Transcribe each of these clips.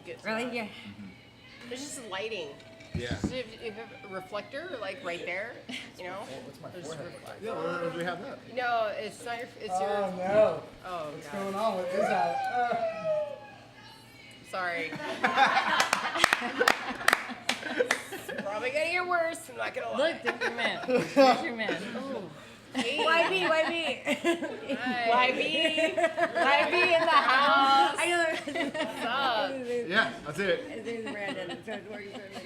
gets Really? that. Yeah. There's just lighting. Yeah. So if you have a reflector, like right there, you know. What's my There's forehead look like? Yeah, well, we have that. No, it's not your. It's Oh your. no! Oh What's God. going on? What is that? Sorry. Probably gonna get worse. I'm not gonna lie. Look, there's your man. There's your man. Hey. Why me? Hi. YB in the house. I know. What's up? Yeah, that's it. His name's Brandon. So it's working for me.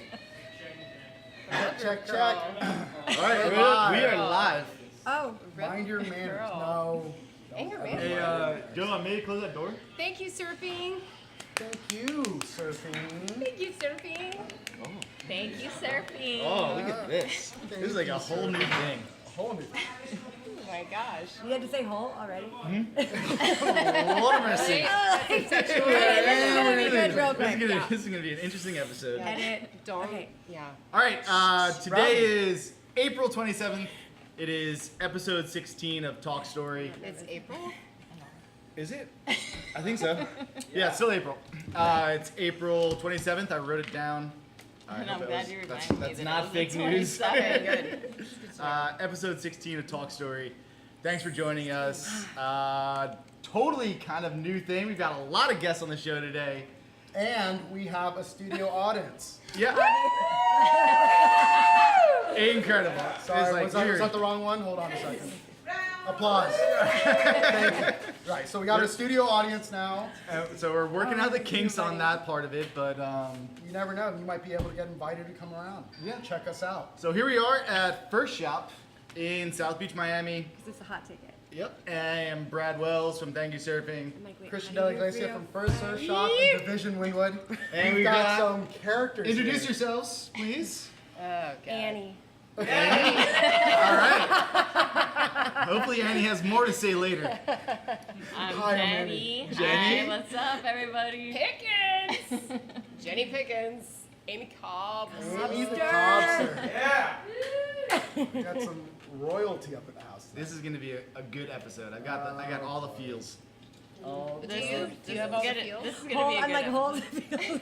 Check, Girl. check. All right, we are live. Oh. Mind your manners. Girl. No. And your man. Hey, Jovann, maybe close that door? Thank you, surfing. Thank you, surfing. Thank you, surfing. Thank you, surfing. Oh, look at this. This is like a whole new thing. Hold me. Oh my gosh. You had to say whole already? What am I saying? This is gonna be good real quick. This is gonna be an interesting episode. Edit. Don't. Okay. Yeah. All right, today is April 27th. It is episode 16 of Talk Story. It's April. Is it? I think so. Yeah, it's still April. It's April 27th. I wrote it down. I And hope I'm that glad you that's reminded me that not it was fake the news. 27th. Okay, good. Episode 16 of Talk Story. Thanks for joining us. Totally kind of new thing. We've got a lot of guests on the show today. And we have a studio audience. Yeah. Incredible. Sorry, It's like was that weird. the wrong one? Hold on a second. Applause. Thank you. Right, so we got a studio audience now. So we're working out the kinks on that part of it, but You never know, you might be able to get invited to come around. Yeah. Check us out. so here we are at First Shop in South Beach, Miami. Is this a hot ticket? Yep. I am Brad Wells from Thank You Surfing. I'm like, wait, Christian how do Del you Iglesia feel? from First Surf Shop in Division Wynwood. And We've we've got got- some characters Introduce here. yourselves, please. Oh God. Annie. All right. Hopefully Annie has more to say later. I'm Hi, I'm Jennie. Jennie. Hi, what's up, everybody? Pickens. Jennie Pickens. Amy Cobb. Amy the Cobbster. Yeah. We got some royalty up in the house. This is going to be a good episode. I got all the feels. Oh, This Do is- you have all the gonna- feels? This is gonna Hold, be a I'm good like, episode. hold.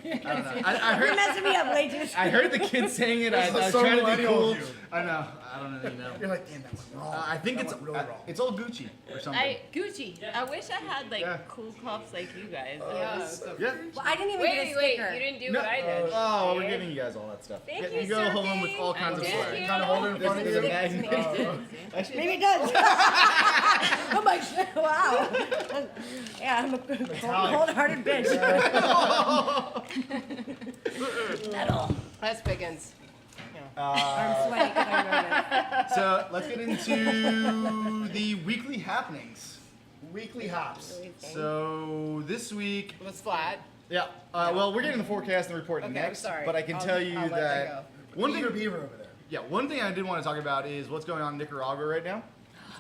I don't know. I You're heard messing me up way too soon. I heard the kids saying it. I This is was so trying to be millennial cool. of you. I know. I don't really know. You're like, damn, that went wrong. I think That it's went really wrong. it's all Gucci or something. Gucci. I wish I had like Yeah. cool cups like you guys. Yeah. Yeah. Well, I didn't even get a Wait, sticker. you didn't do No. what I did. Oh, we're giving you guys all that stuff. Thank you you, go home Surfing. with all kinds of Thank swag. you. Kind of hold it in front of There's you. a magnet. Actually, Maybe it does. I'm like, wow. Yeah, I'm a cold-hearted bitch. Metal. That's Pickens. I'm sweating because I wrote it. So let's get into the weekly happenings. Weekly hops. So this week, It was flat. yeah. Well, we're getting the forecast and report Okay, I'm next. sorry. But I can I'll- tell you I'll let that that one thing. Beaver over there. Yeah, one thing I did want to talk about is what's going on in Nicaragua right now.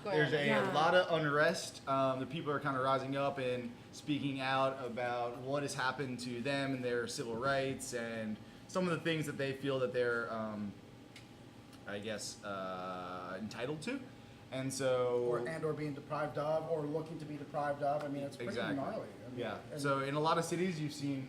There's a Yeah. lot of unrest. The people are kind of rising up and speaking out about what has happened to them and their civil rights and some of the things that they feel that they're, I guess, entitled to. And so, Or being deprived of, or looking to be deprived of. I mean, it's pretty Exactly. gnarly. I mean, yeah. and So in a lot of cities, you've seen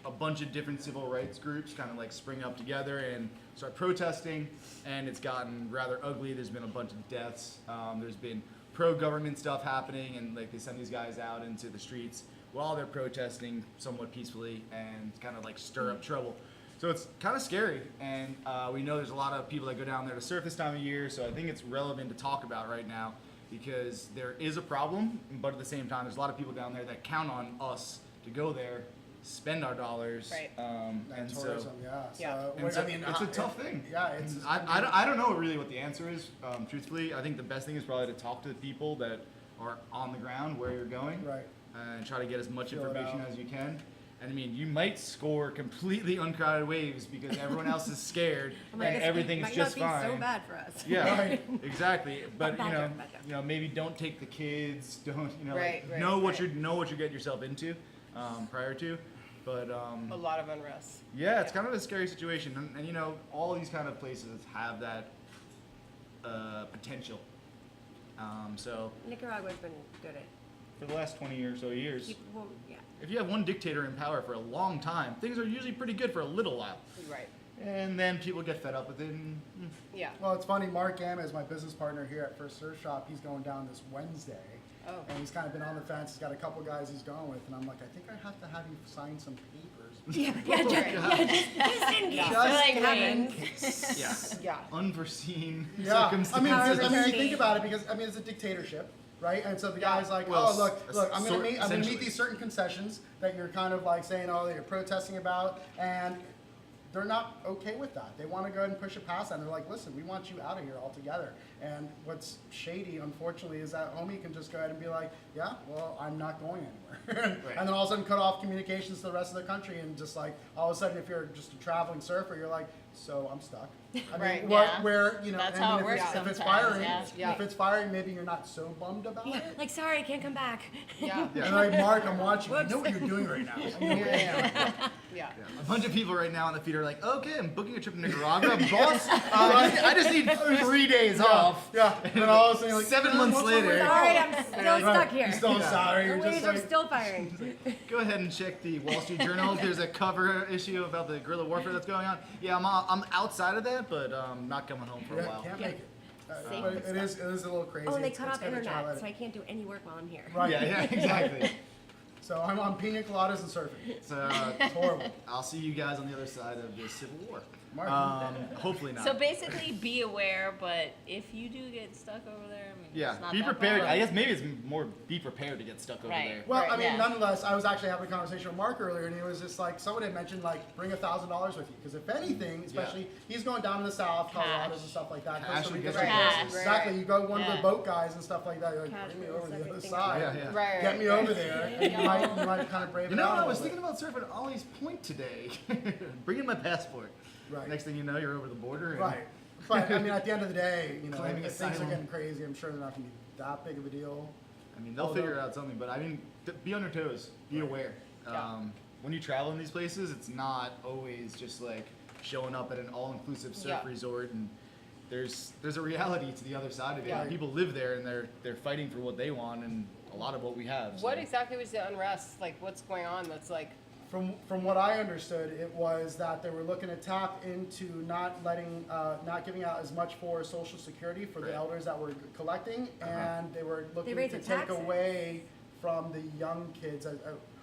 a bunch of different civil rights groups kind of like spring up together and start protesting, and it's gotten rather ugly. There's been a bunch of deaths. There's been pro-government stuff happening, and like they send these guys out into the streets while they're protesting somewhat peacefully and kind of like stir up trouble. So it's kind of scary, and we know there's a lot of people that go down there to surf this time of year, so I think it's relevant to talk about right now because there is a problem, but at the same time, there's a lot of people down there that count on us to go there, spend our dollars, Right. and so tourism, yeah. Yeah. So, and what- so I mean, it's a tough thing. Yeah, it's. I don't know really what the answer is, truthfully. I think the best thing is probably to talk to the people that are on the ground where you're going, Right. and try to get as much Fill it information out. as you can. And I mean, you might score completely uncrowded waves because everyone else is scared I'm like, and this everything is might just not be fine. so bad for us. Yeah, Right. exactly. But Bad you know, joke, bad joke. maybe don't take the kids. Don't Right, right, know what right. you're getting yourself into prior to. But A lot of unrest. yeah, it's kind of a scary situation, and you know, all these kind of places have that potential. So Nicaragua's been good at for the last 20 or so years, Well, yeah. if you have one dictator in power for a long time, things are usually pretty good for a little while. Right. And then people get fed up with it and Yeah. Well, it's funny. Mark Gamma is my business partner here at First Surf Shop. He's going down this Wednesday. Oh. And he's kind of been on the fence. He's got a couple guys he's going with, and I'm like, I think I have to have you sign some papers. Yeah, just in case. Yeah. like, happens. yeah, Yeah. unforeseen Yeah, I mean, circumstances. you think about it because it's a dictatorship, right? And so the Yeah. guy's like, Well, oh look, I'm gonna meet essentially. these certain concessions that you're kind of like saying, oh, that you're protesting about, and they're not okay with that. They want to go ahead and push it past that. And they're like, listen, we want you out of here altogether. And what's shady, unfortunately, is that homie can just go ahead and be like, yeah, well, I'm not going anywhere. Right. And then all of a sudden cut off communications to the rest of the country, and just like all of a sudden, if you're just a traveling surfer, you're like, so I'm stuck. I mean, Right. Yeah. where, you know, That's and how it if, works if it's sometimes, firing, yeah. Yeah. if it's firing, maybe you're not so bummed about Yeah, it. like sorry, I can't come back. Yeah. Yeah. And like, Mark, I'm watching. I Whoops. know what you're doing right now. I know where I am. Yeah. A bunch of people right now on the feed are like, okay, I'm booking a trip to Nicaragua, boss. I just need 3 days off. Yeah. And then all of a sudden, you're like, 7 months what's wrong with later. Sorry, that? I'm still Right. stuck here. You're still sorry. The You're waves just are like, still firing. Go ahead and check the Wall Street Journal. There's a cover issue about the guerrilla warfare that's going on. Yeah, I'm outside of that, but not coming home for a yeah, while. can't make it. Safe But and it is a little crazy. Oh, and they It's- cut it's off kinda internet, challenging. so I can't do any work while I'm here. Right. Yeah, exactly. So I'm on pina coladas and surfing. So It's horrible. I'll see you guys on the other side of this civil war. Mark, Hopefully not. So basically, be aware, but if you do get stuck over there, I mean, Yeah, it's not be that prepared. bad. I guess maybe it's more be prepared to get stuck over Right. there. well, I mean, yeah. nonetheless, I was actually having a conversation with Mark earlier, and he was just like, someone had mentioned like, bring $1,000 with you, because if anything, especially he's going down to the south, Colorado's and stuff like that. Cash Costa would Rica's get like you this. places. Exactly. You go one of Yeah. the boat guys and stuff like that. You're like, Cash bring me is over to the other everything. side. Yeah, yeah. Right. Get me over there, and you might kind of brave You it know out what? a I was little thinking about surfing Ollie's Point today. Bringing my passport. Right. Next thing you know, you're over the border. And Right. But I mean, at the end of the day, you know, Claiming if things are asylum. getting crazy, I'm sure they're not going to be that big of a deal. I mean, they'll figure out something. But I mean, be on your toes. Be aware. Yeah. When you travel in these places, it's not always just like showing up at an all-inclusive surf Yeah. resort and there's a reality to the other side of it. Yeah. People live there and they're fighting for what they want and a lot of what we have. What so. exactly was the unrest? Like, what's going on that's like, From what I understood, it was that they were looking to tap into not giving out as much for Social Security for the Right. elders that were collecting, and they were looking raised to the take taxes. away from the young kids,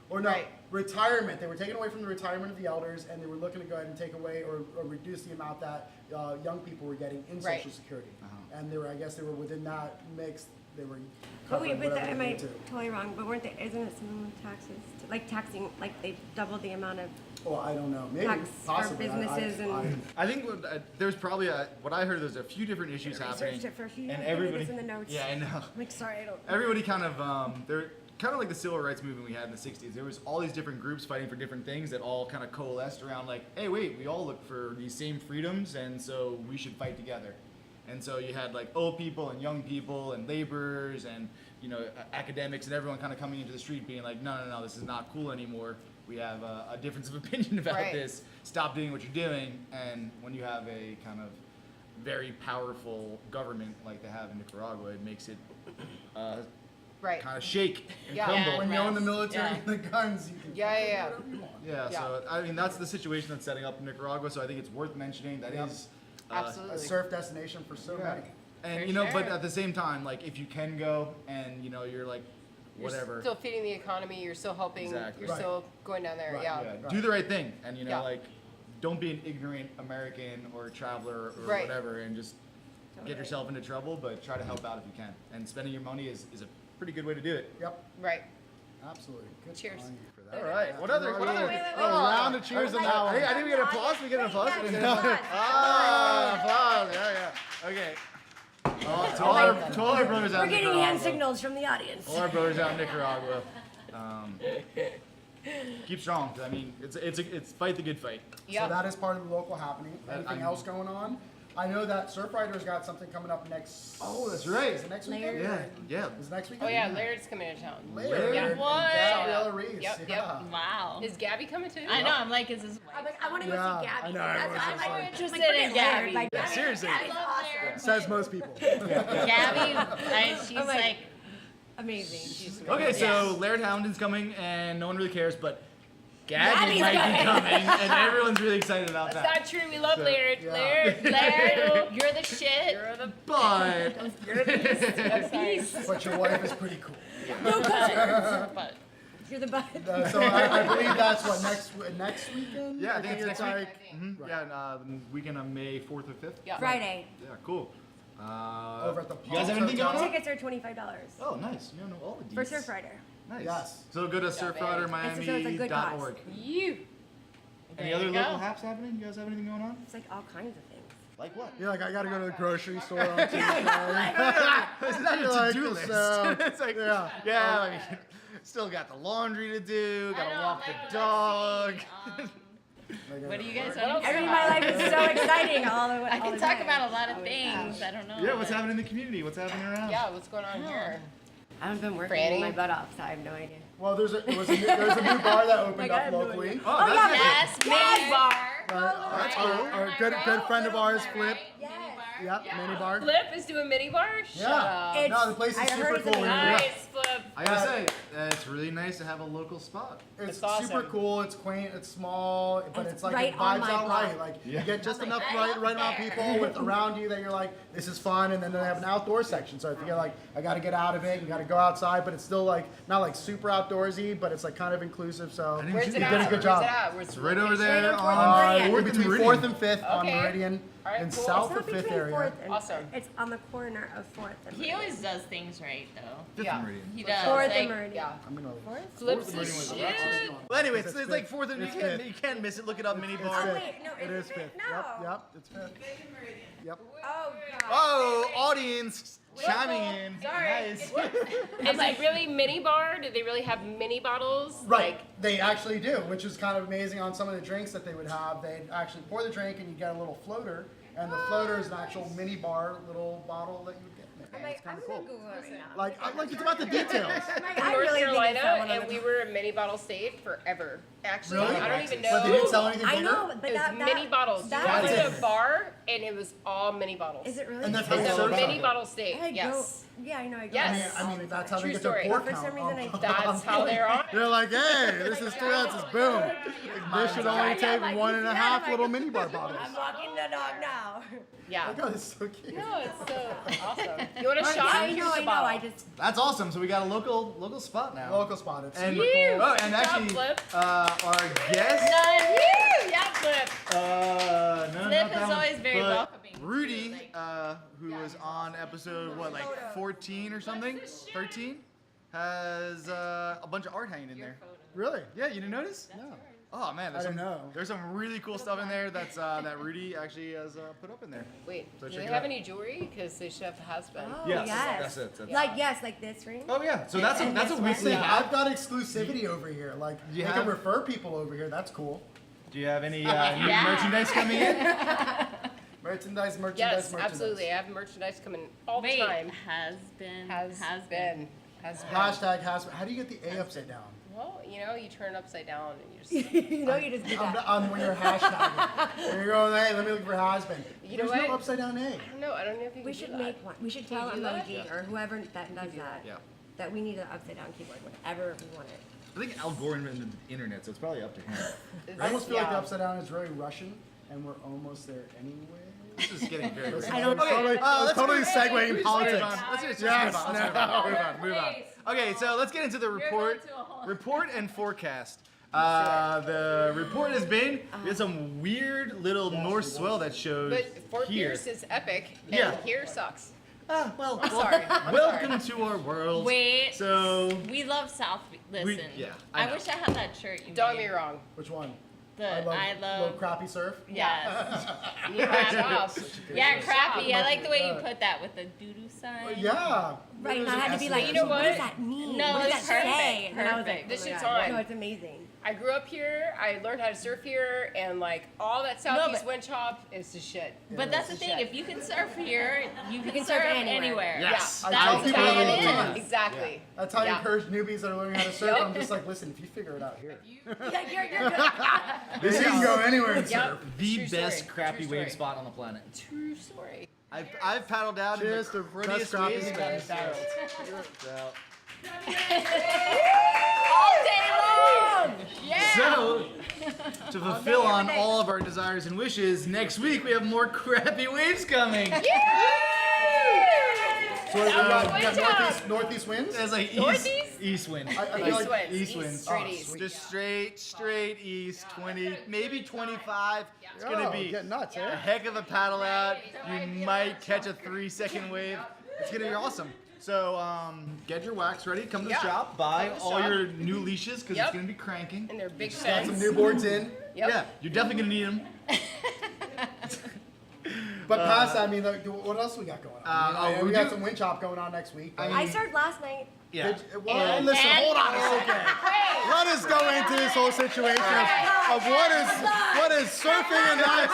or no, Right. retirement. They were taking away from the retirement of the elders, and they were looking to go ahead and take away or reduce the amount that young people were getting in Right. Social Security. Uh-huh. And I guess they were within that mix. They were But wait, covering but whatever am they I needed to. totally wrong? But weren't they, isn't it some taxes? Like taxing, like they doubled the amount of Well, I don't know. Maybe tax for possibly. businesses and- I think there's probably what I heard. There's a few different issues happening, researched it for a few and years. Give me everybody. this in the notes. Yeah, I know. I'm like, sorry, I don't. Everybody kind of they're kind of like the civil rights movement we had in the 60s. There was all these different groups fighting for different things that all kind of coalesced around like, hey, wait, we all look for these same freedoms, and so we should fight together. And so you had like old people and young people and laborers and academics and everyone kind of coming into the street being like, no, this is not cool anymore. We have a difference of opinion about Right. this. Stop doing what you're doing. And when you have a kind of very powerful government like they have in Nicaragua, it makes it right. kind of shake and Yeah. crumble. Yeah. When you own the Rest. military Yeah. and the guns, you can Yeah. do whatever you want. Yeah, Yeah. so I mean that's the situation that's setting up in Nicaragua. So I think it's worth mentioning. That Yep. is Absolutely. A surf destination for so many. and For but sure. at the same time, like if you can go and you're like whatever, You're still feeding the economy. You're still helping. Exactly. You're Right. still going down there. Right. Yeah. yeah, Right. do the right thing, and Yeah. like don't be an ignorant American or traveler or Right. whatever, and just get yourself into trouble. But try to help out if you can, and spending your money is a pretty good way to do it. Yep, Right. absolutely. Good Cheers. on you for that. All right, what other? wait, wait, wait. Oh, round of cheers and that one. I think we get an applause. We get an applause. Wait, We get yes, an applause. applause. Ah, applause. Yeah. Okay. To all our brothers out We're in getting Nicaragua. hand signals from the audience. All our brothers out in Nicaragua. Keep strong. I mean, it's fight the good fight. Yeah. So that is part of the local happening. Anything I'm- else going on? I know that Surfrider's got something coming up next. Oh, that's right. Is it next weekend? Laird. Yeah. Is it next Oh weekend? yeah. Laird's coming to town. Laird. Yeah. and What? Gabriella Reese. Yep, yep. Yeah. Wow. Is Gabby coming too? I know. I'm like, is this? I'm like, I want to go Yeah, see Gabby. I know, That's everyone's I'm so like, excited. Interested forget in Laird, Gabby. like, Yeah, Gabby- seriously. Gabby's awesome. Says most people. Gabby, she's I'm like- like Amazing. Okay, so Laird Houndon's coming, and no one really cares, but Gabby Gabby's might be coming. coming, and everyone's really excited about That's that. not true. We love So, Laird. yeah. Laird, you're the shit. You're the But You're the beast. But your wife is pretty cool. But You're the butt. So I believe that's what next weekend. yeah, I think it's next week. week. Mhm, Right. Yeah, the weekend on May 4th or 5th. Yeah. Friday. Yeah, cool. Over at the you guys have anything Palms going on? Tickets are $25 Oh, nice. You know all the for deets. Surf Rider. Nice. Yes. So go to So it's a good surfridermiami.org. you. Any There other you local go. haps happening? You guys have anything going on? It's like all kinds of things. Like what? You're like, I gotta go to the grocery store on Tuesday. It's not your Like, to-do list. so, It's like, yeah. I mean, still got the laundry to do, gotta walk the dog. What do you guys Everything want? in my life is so exciting all the way. I can talk about a lot of things. I don't know. Yeah, what's happening in the community? What's happening around? Yeah, what's going on here? I haven't been working Franny? my butt off, so I have no idea. Well, there's a new bar that opened Like, I up have no locally. idea. Oh, that's it. Yes, mini bar. That's cool. Our good friend of ours, Flip. Yes. Yep, mini bar. Flip is doing mini bar? Shut Yeah. up. It's- No, the place is I super heard it's cool. amazing. Nice, Flip. I gotta say, it's really nice to have a local spot. It's It's awesome. super cool. It's quaint. It's small, but It's it's like right it on vibes my out block. right. Like you get just enough right amount people with around you that you're like, this is fun. And then they have an outdoor section. So if you're like, I got to get out of it, you got to go outside, but it's still like not like super outdoorsy, but it's like kind of inclusive. So didn't Where's you it do at? did a good Where's job. it at? Where's It's the right over location? there Right on on Meridian. we're 4th and between Meridian. 4th and 5th on Okay. Meridian All right, and cool. south It's of not 5th between area. 4th and Awesome. It's on the corner of 4th and He Meridian. always does things right, though. 5th Yeah. and Meridian. He does. 4th like, and Meridian. Yeah. I'm gonna. Flips Meridian is was shit. Well, anyway, It's it's like 4th and you It's can't, fifth. you can't miss it. Look it up, mini It's bar. Oh, fifth. wait, no, It is is it? 5th. No. Yep, it's 5th. Yep. Oh, God. Oh, audience chiming in. Sorry. Nice. Is it really mini bar? Do they really have mini bottles? Right, Like, they actually do, which is kind of amazing on some of the drinks that they would have. They'd actually pour the drink and you get a little floater, and the floater is an actual mini bar little bottle that you would get in I'm there. like, I'm gonna Google it right now. Like it's about the details. I'm like, in I North really think Carolina, it's that one on and the we were a mini bottle state forever. Actually, Really? I don't even know. But they didn't sell anything I bigger? know, but It was that mini bottles. You that walk That's into it. a bar, and it was all mini bottles. Is it really? And that's how It's you a serve mini something. bottle state. I Yes. Go, yeah, I know. I go Yes. all I mean, the that's time. how they True get story. their pour For count. some reason, That's how they're on. They're like, hey, this is 2 ounces, boom. This should only take like, one you and a see that? half I'm little like, mini bar bottles. I'm walking the dog now. Yeah. Oh my god, it's so cute. No, it's so awesome. You want a Yeah, shot? I Here's know. a I know. bottle. I just. That's awesome. So we got a local spot now. Local spot, it's And, super cool. oh, and Good job, actually, Flip. our guest, Done. Yeah, Flip. no, Flip not is that one, always very but welcoming, too, Rudy, like- who was on episode, what, like 14 or something? 13? Has a bunch of art hanging in there. Really? Yeah, you didn't notice? No. Oh man, I didn't know. there's some really cool stuff in there that's that Rudy actually has put up in there. Wait, So do check they it have out. any jewelry? Because they should have husband. Oh, Yes, yes. that's it, that's it. Like yes, like this ring. Oh yeah, so that's a This one. weekly Yeah, hat. I've got exclusivity over here. Like, You you have? can refer people over here. That's cool. Do you have any new Yeah. merchandise coming in? Merchandise. Yes, absolutely. I have merchandise coming all the Wait, time. has been. Has been. Hashtag has. How do you get the A upside down? Well, you know, you turn it upside down and you just. You know, you just do that. I'm when you're hashtagging. When you're going, hey, let me look for has-been. You know There's what? no upside down A. I don't know. I don't know if you We can should do that. make one. We should Can you tell do that? emoji or whoever that does that Yeah. that we need an upside down keyboard, whatever we want it. I think Al Gore invented the internet, so it's probably up to him. I almost feel like the Yeah. upside down is very Russian, and we're almost there anyway. This is getting very weird. I don't- let's totally move- segueing Let's politics. move on. Let's just Yes, move on. no. Move on. Okay, so let's get into the report. going to a whole- Report and forecast. The report has been we had some weird little north swell that shows But Fort here. Pierce is epic, and Yeah. here sucks. Well, I'm sorry. welcome to our world. Wait. So We love South. Listen. yeah, I I know. wish I had that shirt. You Don't made. get me wrong. Which one? The I love. Love crappy surf. Yes. You have jobs. Yeah, crappy. I like the way you put that with the doo-doo sign. Yeah. Right, and I had to be There's like, an you know what what? does that mean? No, what does it's that perfect, say? And then I was like, perfect. This oh my shit's God. on. No, it's amazing. I grew up here. I learned how to surf here, and like all that southeast but- wind chop is the shit. But that's the It's thing. shit. If you can surf here, you can can surf surf anywhere. anywhere. Yes. I That's tell how people it all the is. time. Exactly. That's how you Yeah. encourage newbies that are learning how to surf. I'm just like, listen, if you figure it out here, Yeah, you're good. you can go anywhere and Yep. surf. the True best story. crappy True wave story. spot on the planet. True story. I've paddled out Cheers in to the prettiest best crappy waves I've space. ever paddled. So, All day long. Yeah. So, to fulfill on all of our desires and wishes, next week we have more crappy waves coming. So we got northeast winds. It's like Northeast? east wind. I feel East like winds. East winds. Straight Oh, east. sweet. Just straight east, 20, maybe 25. It's gonna be get nuts, a eh? heck of a paddle out. You might catch a 3-second wave. It's gonna be awesome. So get your wax ready. Come to the Yeah. shop. Buy Come to the all shop. your new leashes because Yep. it's gonna be cranking. And they're big Got fans. some new boards in. Yep. Yeah, you're definitely gonna need them. But past that, I mean, like, what else we got going on? We we got do- some wind chop going on next week. I surfed last night. Yeah. Well, listen, hold on a second. Let us go into this whole situation of what is surfing and not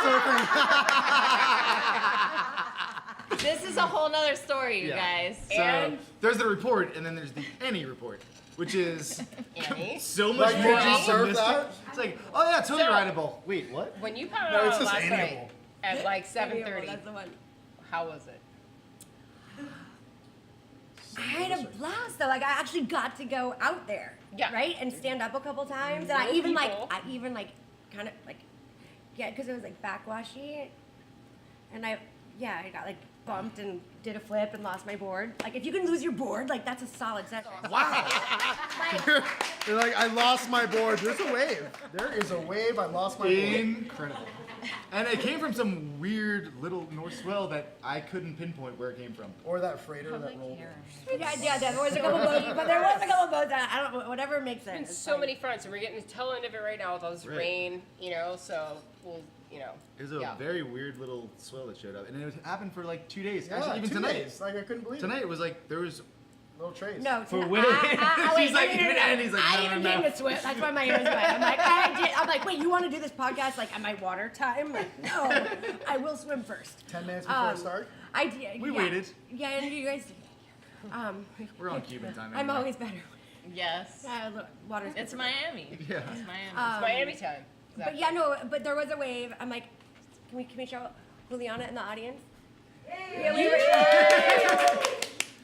surfing. This is a whole nother story, you Yeah. guys. So And- there's the report, and then there's the any report, which is Annie? so much Like, more did you surf optimistic. that? It's like, oh yeah, totally So- rideable. Wait, what? When you pounded No, it's on just last amiable. night at like 7:30, That's the one. how was it? I had a blast though. Like I actually got to go out there, Yeah. right, and stand up a couple times, and I Real even people. kind of like, yeah, because it was like backwashy, and I got like bumped and did a flip and lost my board. Like if you can lose your board, like that's a solid session. Wow. They're like, I lost my board. There's a wave. There is a wave. I lost my board. Incredible. And it came from some weird little north swell that I couldn't pinpoint where it came from. Or that freighter that rolled in. Yeah, there was a couple boats, but there was a couple boats. I don't know, whatever makes sense. In It's so fine. many fronts, and we're getting the tail end of it right now with all this Right. rain, so we'll, It was a yeah. very weird little swell that showed up, and it happened for like 2 days. Yeah, Actually, even 2 tonight. days. Like, I couldn't believe Tonight it was like there was. Little trays. No, For tonight- Willie. wait, She's like, no, even Andy's like, I no, even no, came no. to swim. That's why my ears wet. I'm like, wait, you want to do this podcast like at my water time? Like, no, I will swim first. 10 minutes before I start. I did. We yeah. waited. Yeah, and you guys did. We're on Cuban time. I'm anyway. always better. Yes. Look, water's good It's for me. Miami. Yeah. It's Miami. it's Miami time. But yeah, no, but there was a wave. I'm like, can we show Juliana in the audience? Yeah,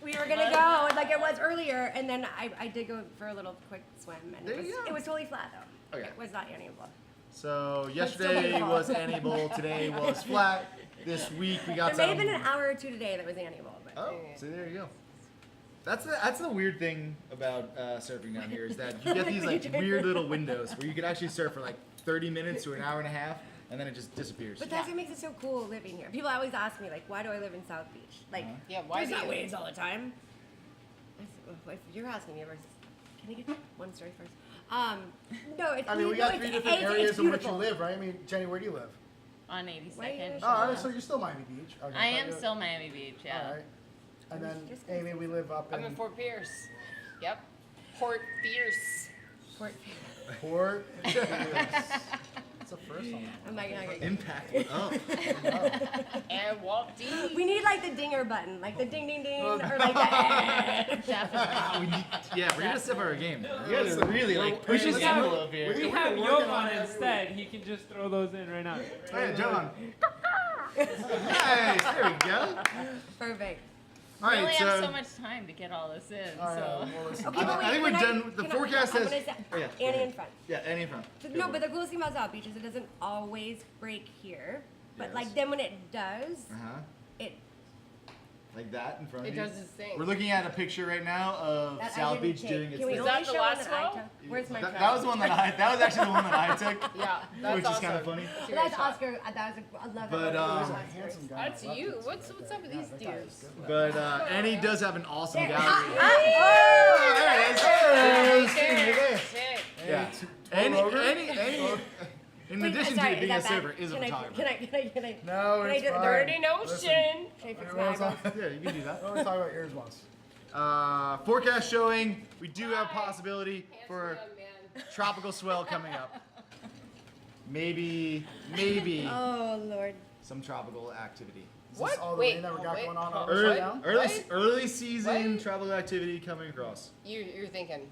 we were gonna go, and like it was earlier, and then I did go for a little quick swim, and There you go. it was totally flat though. Okay. It was not any of them. So still yesterday my was fault. Annie-Bowl, today was flat. This week we got There may some. have been an hour or two today that was annual, but Oh, so there you go. That's the weird thing about surfing down here is that you get these like weird little windows where you can actually surf for like 30 minutes to an hour and a half, and then it just disappears. But that's what makes it so cool living here. People always ask me like, why do I live in South Beach? Like, Yeah, why there's do not you? waves all the time. I said, well, if you're asking me, can I get one story first? No, it's. I mean, we got 3 different areas in which you live, right? I mean, Jenny, where do you live? On Why are you 82nd. so- Oh, so you're still Miami Beach. Okay, I am still Miami Beach, yeah. All right. And then, Amy, we live up I'm in in Fort Pierce. Yep. Port Pierce. Fort. Port. It's a first on that. I'm like, okay. Impact went up. And walk deep. We need like the dinger button, like the ding ding ding, or like the. Definitely. We're gonna step our game. You guys are really like We pushing should the envelope here. We have Jovann instead. He can just throw those in right now. Hey, Jovann. Nice. There we go. Perfect. All We right, only so have so much time to get all this in, All right, so. well, listen. Okay, but I wait, think we're can done. The can forecast I'm says. gonna say- Oh, yeah. Annie in front. Yeah, Annie in front. No, but the coolest thing about South Beach is it doesn't always break here. But Yes. like then when it does, it Like that in front It of you. does its thing. We're looking at a picture right now of that I South didn't Beach take. doing its Can we thing. Is only that the show last one that I one? took? Where's my phone? That was the one that was actually the one that I took. Yeah, that's Which is awesome. kinda funny. That's a great That's shot. Oscar. That was I love But, that. There's a Oscar. handsome guy. That's on the you. left What's that's up with these that guy is dudes? good. But Annie does have an awesome gallery. Oh! There it is. There it is. Sick. Yeah. Annie, in Wait, addition sorry, to being is a that surfer, bad? is a Can I- photographer. Can I? No, Can I it's do it? fine. Dirty Listen, Ocean. Should I fix we my want to eyebrows? Yeah, you can do that. talk about ears once. Forecast showing we do have possibility for Handsome young man. tropical swell coming up. Maybe Oh Lord. some tropical activity. Is What? this all the Wait, rain that we got wait, going on what? over Early, now? early season What? tropical activity coming across You're thinking.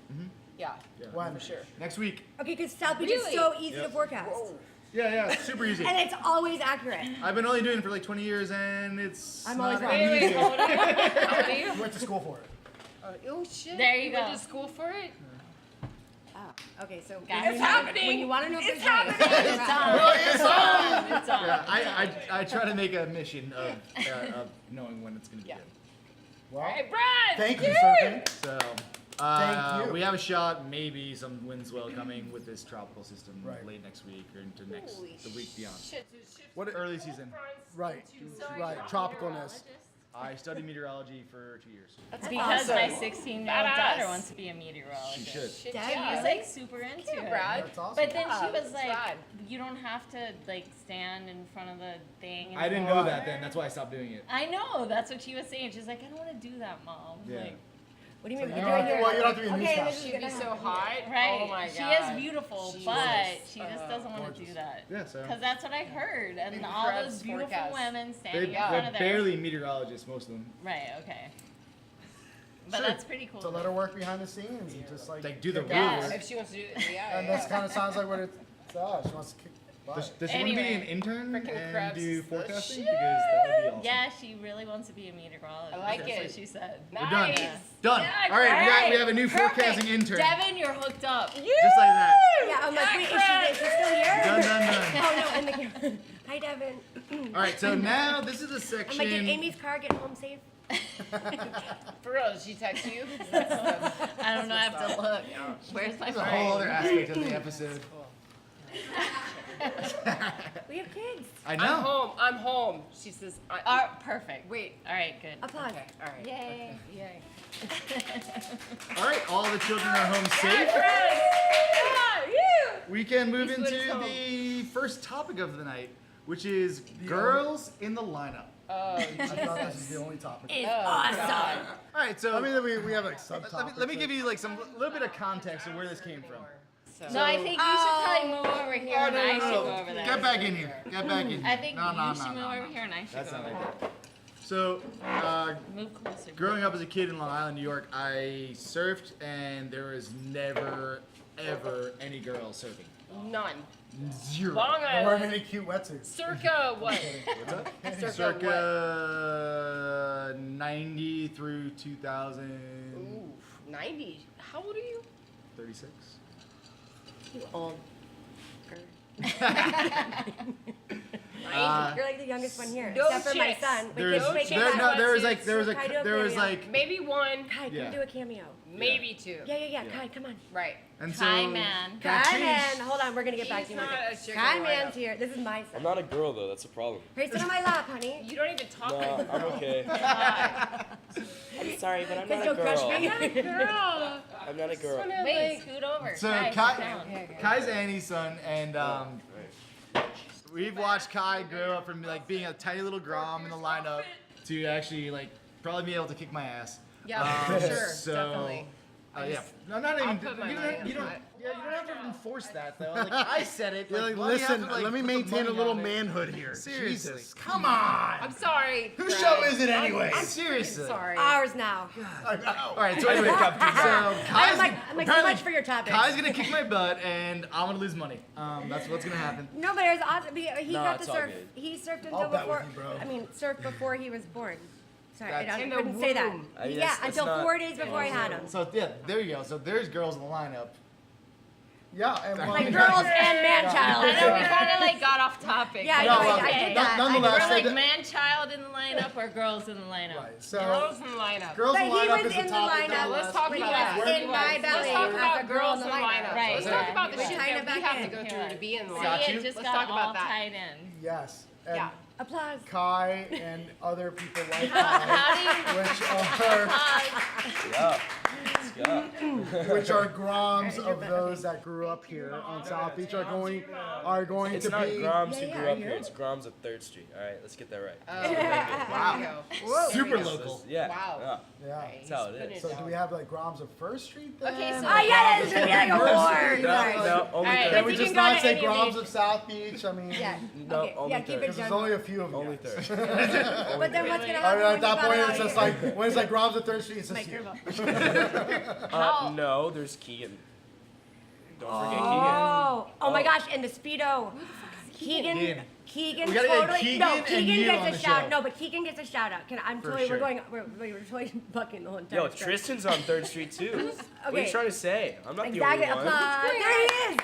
Yeah. When? For sure. next week. Okay, because South Beach Really? is so easy Yep. to forecast, Yeah, super easy. and it's always accurate. I've been only doing it for like 20 years, and it's I'm not always wrong. Wait, easy. how old are you? How old are you? You went to school for it. Oh shit! There you went go. to school for it. Oh, okay, so Guys, It's happening. when you want to know if It's there's rain, It's on. It's on! It's on. Yeah, I try to make a mission of knowing when it's going to be Yeah. good. Well, Hey, Brad! thank you, surfing. So, Thank you. we have a shot, maybe some wind swell coming with this tropical system Right. late next week or into the week beyond. Shit, dude, shit. What Early season. Right, right. Tropicalness. I studied meteorology for 2 years. That's Because awesome. my 16-year-old daughter Badass. wants to be a meteorologist. She should. Shit, Dad, She yeah. was like super into Yeah, it. Brad. That's awesome. But then Yeah, she was that's like, rad. you don't have to like stand in front of the thing. I didn't know anymore." that then. That's why I stopped doing it. I know. That's what she was saying. She's like, I don't want to do that, Mom. Yeah. Like, What do you So mean? you We're don't doing have to- here. well, you don't have to be a Okay, newscaster. this is She'd gonna be so happen. hot. right. Oh my She god. is beautiful, Jesus. but she just doesn't want to gorgeous. do that. Yeah, so. Because that's what I heard. And Maybe all Fred's those beautiful forecast. women standing in They're front of their... barely meteorologists, most of them. Right, okay. But Sure. that's pretty cool. So let her work behind the scenes and just like do the kick real ass. work. If she wants to do it, yeah. And yeah. this kind of sounds like what it does. She wants to kick butt. Does she want to be an Anyway. intern Frickin' and crabs do is the forecasting? shit. Because that would be awesome. Yeah, she really wants to be a meteorologist. I like That's it. what she said. We're done. Nice. Done. Yeah, All right, we great. have a new forecasting intern. Devin, you're hooked up. Just like that. Yeah, I'm like, wait, is she still here? Done, done, done. Oh no, in the camera. Hi, Devin. All right, so now this is a I'm section. like, did Amy's car get home safe? For real, did she text you? I don't know. I have to look. Where's my That's a whole other phone? aspect of the episode. We have kids. I I'm know. home. I'm home. She says. Perfect. Wait. All right, good. Applause. Okay. All right. Yay. Yay. All right, all the children are home safe. We can move Eastwood is into home. the first topic of the night, which is girls in the lineup. Oh, I thought this was the only topic. It's Oh, awesome. God. All right, so I mean, we have like subtopics. let me give you like some little bit of context of where this came from. So, No, I think you should probably move over here and I should go over there. Get back in here. Get back in here. I think no, you should move over here and I should That's go not over like there. that. So, Move closer. growing up as a kid in Long Island, New York, I surfed, and there was never, ever any girls surfing. none. Zero. Long Or Island. many cute wetsuits. Circa what? What's up? Circa what? Circa 90 through 2036. Ooh, 90. How old are you? You old. Uh, You're like the youngest one here, No except for my chicks. son. there was, wait, there, no, there was like, Kai, there was cameo. like, Maybe one, Kai, Yeah. come do a cameo. maybe two. Yeah. Kai, come on. Right. and so. Hi, man. that Kai, changed. man. Hold on, we're gonna get back to He's you. in a not minute. a chicken Kai, lineup. man's here. This is my I'm son. not a girl though, that's a problem. Hey, sit on my lap, honey. You don't even talk No, like I'm okay. I'm sorry, but I'm Because not a you'll crush girl. me. girl. I'm not a girl. Wait, scoot over. So Kai, Kai, sit down. Kai's Annie's son, and we've watched Kai grow up from like being a tiny little grom in the lineup to actually like probably be able to kick my ass. Yeah, for sure. So, Definitely. Yeah, no, not even. put my You money don't, on you don't. that. Yeah, you don't have to enforce that though. Like I said it. You're like, why do you have listen, to, like, let me put the maintain a money little on it? manhood here. Seriously, Jesus. come on. I'm sorry. Whose Brad. show is it anyway? Seriously. Sorry. Ours now. I know. All right, so anyway, so Kai's I'm like so apparently much for your topic. Kai's gonna kick my butt, and I'm gonna lose money. That's what's gonna happen. No, but it was awesome. He No, got to it's all surf. good. He surfed I'll until bet before. with you, bro. I mean, surfed before he was born. Sorry, I That's in the couldn't say that. womb. Yeah, Yes, that's until not- 4 days before I had him. So yeah, there you go. So there's girls in the lineup. Yeah, and well, Like girls and man I child. know we kind of like got off topic. Yeah, I but know. No, I okay. did that. nonetheless, We're like they- man child in the lineup or girls in the lineup. Right. So Girls in the lineup. girls But in he lineup was is a in the topic lineup. that Let's talk when about he that. was in my belly. Let's talk as about a girl girls in in the the lineup. lineup. Right, Let's yeah. talk about the We're shit tying that it we back have in. to go through to be in the See, lineup. it just Let's got talk about all that. tied in. yes, and Yeah. Applause. Kai and other people like How Kai, do you? which are groms of those that grew up here on South Beach are going It's to not be. Groms Yeah, who yeah, grew up yeah. here, it's Groms of 3rd Street. Alright, let's get that right. Wow. Whoa. Super There we go. local. Yeah. Wow. Yeah. That's how it Putting is. So do we have like groms of First Street then? Okay, so- Oh yeah, this should be like a award. No, Sorry. no, only Alright, third. Can we You just can go not to say any of groms these. of South Beach? I mean, Yeah. No, Okay. only Yeah, keep third. it because there's general. only a few of you Only guys. third. But then what's gonna I happen mean, when at that you point, find it's out just you- like when it's like groms of Third Street, it's just Make you. your No, there's Keegan. Don't forget Keegan. Oh my gosh, and the Speedo. Keegan We gotta get totally. Keegan No, and Keegan you on gets a the shout. show. No, but Keegan gets a shout out. I'm For totally. sure. We're totally bucking the whole entire. Yo, script. Tristan's on 3rd Street too. What are Okay. you trying to say? I'm not Exactly. the only one. Applause. There he is.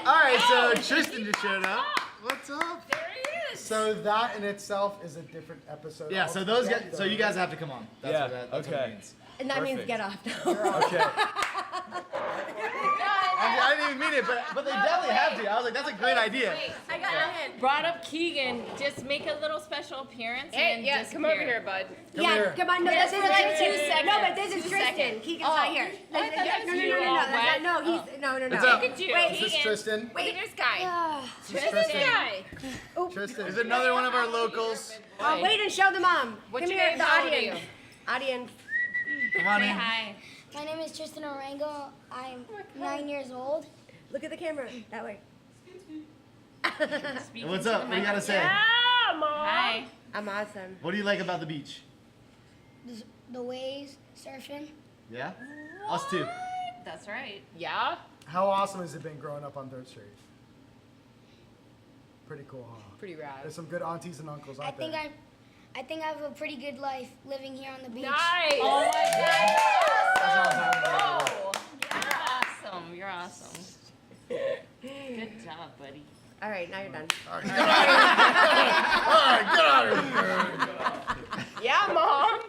All right, so Tristan just showed up. What's up? There he is. So that in itself is a different episode. Yeah, so those guys, so you guys have to come on. That's Yeah, what that's what okay. it means. And that means Perfect. get off now. Okay. I didn't even mean it, but they definitely have to. I was like, that's a great idea. I got a hint. Brought up Keegan. Just make a little special appearance Hey, and yeah, come over disappear. here, bud. here. Come on. No, Just this for is like 2 Tristan. seconds. No, but this is 2 Tristan. seconds. Keegan's not here. I thought that's No, you that's all not. wet. No, he's no. What's up? Look at you. Is this Keegan. Tristan? Look at this guy. This is Look at this Tristan. guy. Tristan. Is another one of our locals. Oh, wait and show the mom. What's Come your here, name? the How old are audience. Audience. Come on Say in. hi. My name is Tristan Orango. I'm 9 years old. Look at the camera. That way. Speaking What's to up? the What do you gotta say? Hi. I'm awesome. What do you like about the beach? The waves, surfing. Yeah? Us too. That's right. Yeah. How awesome has it been growing up on 3rd Street? Pretty cool, huh? Pretty rad. There's some good aunties and uncles out I think there. I think I have a pretty good life living here on the beach. Nice. Oh my God. That's all I'm talking about. Oh, you're awesome. You're awesome. Good job, buddy. All right, now you're done. Yeah, mom.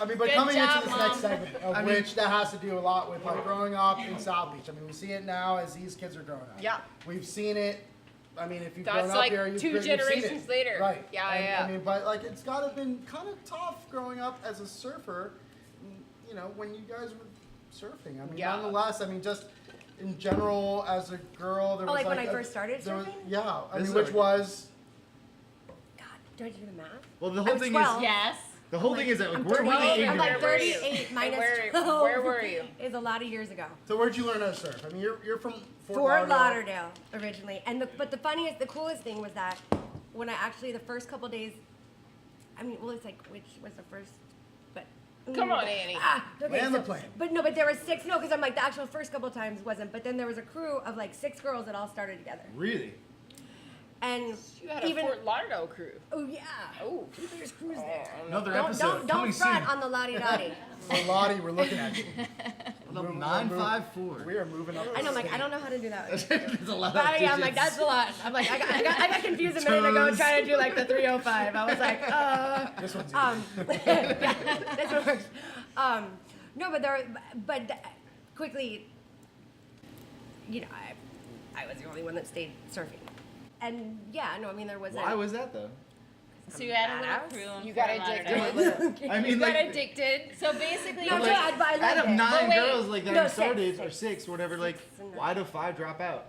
I mean, but Good coming job, into this Mom. next segment, of which that has to do a lot with like growing up in South Beach. I mean, we see it now as these kids are growing up. Yeah. We've seen it. I mean, if you've That's grown up like here, you've 2 you've seen generations it. later. Right. Yeah, And, yeah. I mean, but like it's got to have been kind of tough growing up as a surfer. You know, when you guys were surfing. I mean, Yeah. nonetheless, I mean, just in general, as a girl, there was like when I a- first started there was- surfing? yeah. I This mean, is which like- was. God, do I do the math? Well, the I whole was thing 12. is Yes. the whole thing is that like, I'm we're 38. really I'm like ignorant. Where were you? 38 minus Where 12. where were you? Is a lot of years ago. So where'd you learn how to surf? I mean, you're from Fort Lauderdale originally, and but the funniest, the coolest thing was that when I actually the first couple days, I mean, well, it's like which was the first, but Come on, Annie. Okay, Land the plane. But no, but there were 6. No, because I'm like the actual first couple times wasn't, but then there was a crew of like 6 girls that all started together, Really? and You had a even Fort Lauderdale crew. oh yeah, Oh. there's crews there. Another Don't episode coming don't front soon. on the lottie dottie. Well, Lottie, we're looking at you. 954. We are moving up. I know, I'm like I don't know how to do that. There's a lot of But yeah, I'm like, digits. that's a lot. I'm like, I got confused a minute ago Toes. trying to do like the 305. I was like, This one's yeah, this one works. No, but quickly, you know, I was the only one that stayed surfing. And yeah, no, I mean, there wasn't. Why was that though? So you had a little Badass. crew. in You got Fort addicted. Lauderdale. I mean, You got like, addicted. So basically, No, but, no, like, I out loved of it. 9 But wait. girls like that No, you started, six. or 6, whatever, like, and why do 5 drop out?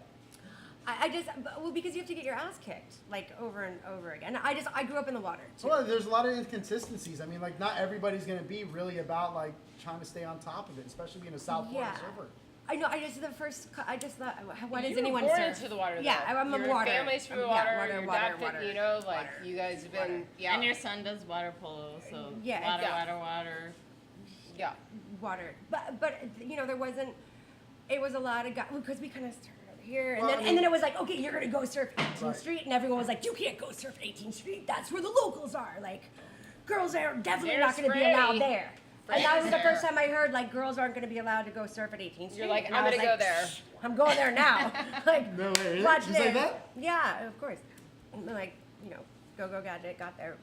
I just, well, because you have to get your ass kicked like over and over again. I grew up in the water too. Well, there's a lot of inconsistencies. I mean, like, not everybody's going to be really about, like, trying to stay on top of it, especially being a South Florida Yeah. surfer. I know. I just I just thought, why does You anyone were born surf? into the water, Yeah, though. I'm a Your water. family's from the Yeah, water. water, Your water, dad, water. you know, like Water. you guys have been, yeah, And your son does water polo, so Yeah, water, yeah. water. yeah. Water. But you know, there wasn't. It was a lot of guys because we kind of started over here, and Well, then I and then mean- it was like, okay, you're gonna go surf 18th Right. Street, and everyone was like, you can't go surf 18th Street. That's where the locals are. Like, girls are definitely not There's gonna be allowed Freddie. there. And that was the Freddie's first there. time I heard like girls aren't gonna be allowed to go surf at 18th Street. You're like, And I'm I was gonna go there. "Shh, I'm going there now. Like, No way, really? watch Just like this. that? Yeah, of course. And then, like, you know, go gadget got there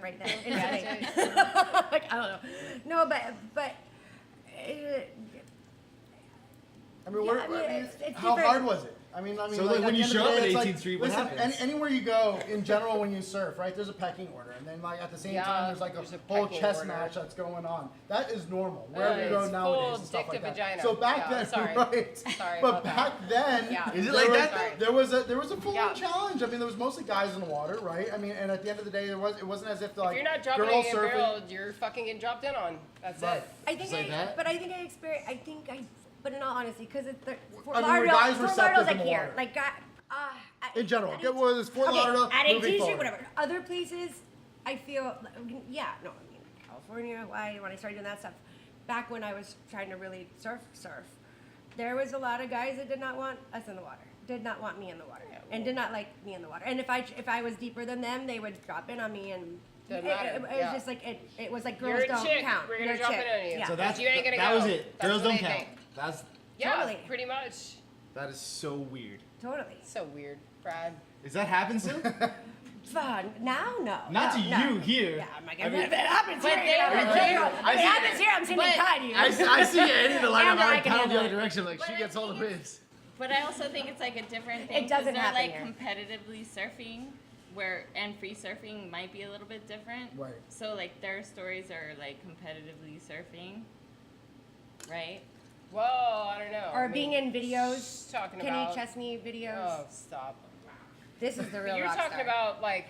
right there. Gadget. Instantly. Like, I don't know. No, but I mean, Yeah, I mean, it's how different. hard was it? I mean, So, like, like, when at the you end of show the up day, at it's 18th like, Street, what listen, happens? anywhere you go, in general, when you surf, right, there's a pecking order, and then like at the same Yeah, time, there's like there's a a whole pecking chess order. match that's going on. That is normal wherever you it's go full nowadays and stuff dick like to that. vagina. So back Yeah, then, sorry. right? Sorry But about back then, Yeah. Is it there like was- that? Sorry. There was a full Yeah. challenge. I mean, there was mostly guys in the water, right? I mean, and at the end of the day, it wasn't as if If like you're not dropping girls in a surfing. barrel, you're fucking getting dropped in on. That's Right. it. I think Just like that? but I think I experienced. But in all honesty, because it's the Fort I mean, were Lauderdale. guys Fort receptive Lauderdale's in like the here, water? like In general, at it was Fort okay, Lauderdale. at moving 18th Street, forward. whatever. Other places, I feel, yeah, no, I mean California, Hawaii. When I started doing that stuff, back when I was trying to really surf, there was a lot of guys that did not want us in the water, did not want me in the water, and did not like me in the water. And if I was deeper than them, they would drop in on me, and Doesn't it matter, was yeah. just like it was like You're girls a don't chick, count. we're gonna You're a drop chick. in on you. Yeah. So that's You ain't gonna that go. was it. That's Girls what don't they count. think. That's Yeah, Totally. pretty much. that is so weird. Totally. So weird, Brad. Is that happen still? Fun. Now, no. Not no, to no. you here. Yeah, I'm like, I mean- if it happens But here, they you know, were if like- it happens here, I'm sending Kai to you. I see Annie the line. I'm Andrew, I like can paddle the handle other it. direction. Like But she I gets all the think waves. But I also think it's like a different thing. It doesn't they're happen like here. competitively surfing, and free surfing might be a little bit different. Right. So like their stories are like competitively surfing, right? Well, I don't know. Or I mean, being in videos, talking Kenny about. Chesney videos. Oh, stop. This is the real You're rock talking star. about like,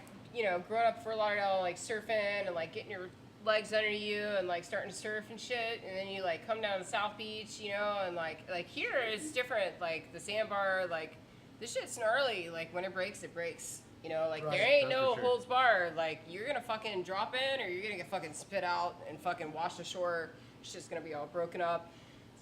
growing up Fort Lauderdale, like surfing and like getting your legs under you and like starting to surf and shit, and then you like come down to South Beach, and like here it's different. Like the sandbar, like this shit's gnarly. Like when it breaks, it breaks. Like Right. there ain't That's no for sure. holds barred. Like you're gonna fucking drop in or you're gonna get fucking spit out and fucking washed ashore. Shit's gonna be all broken up.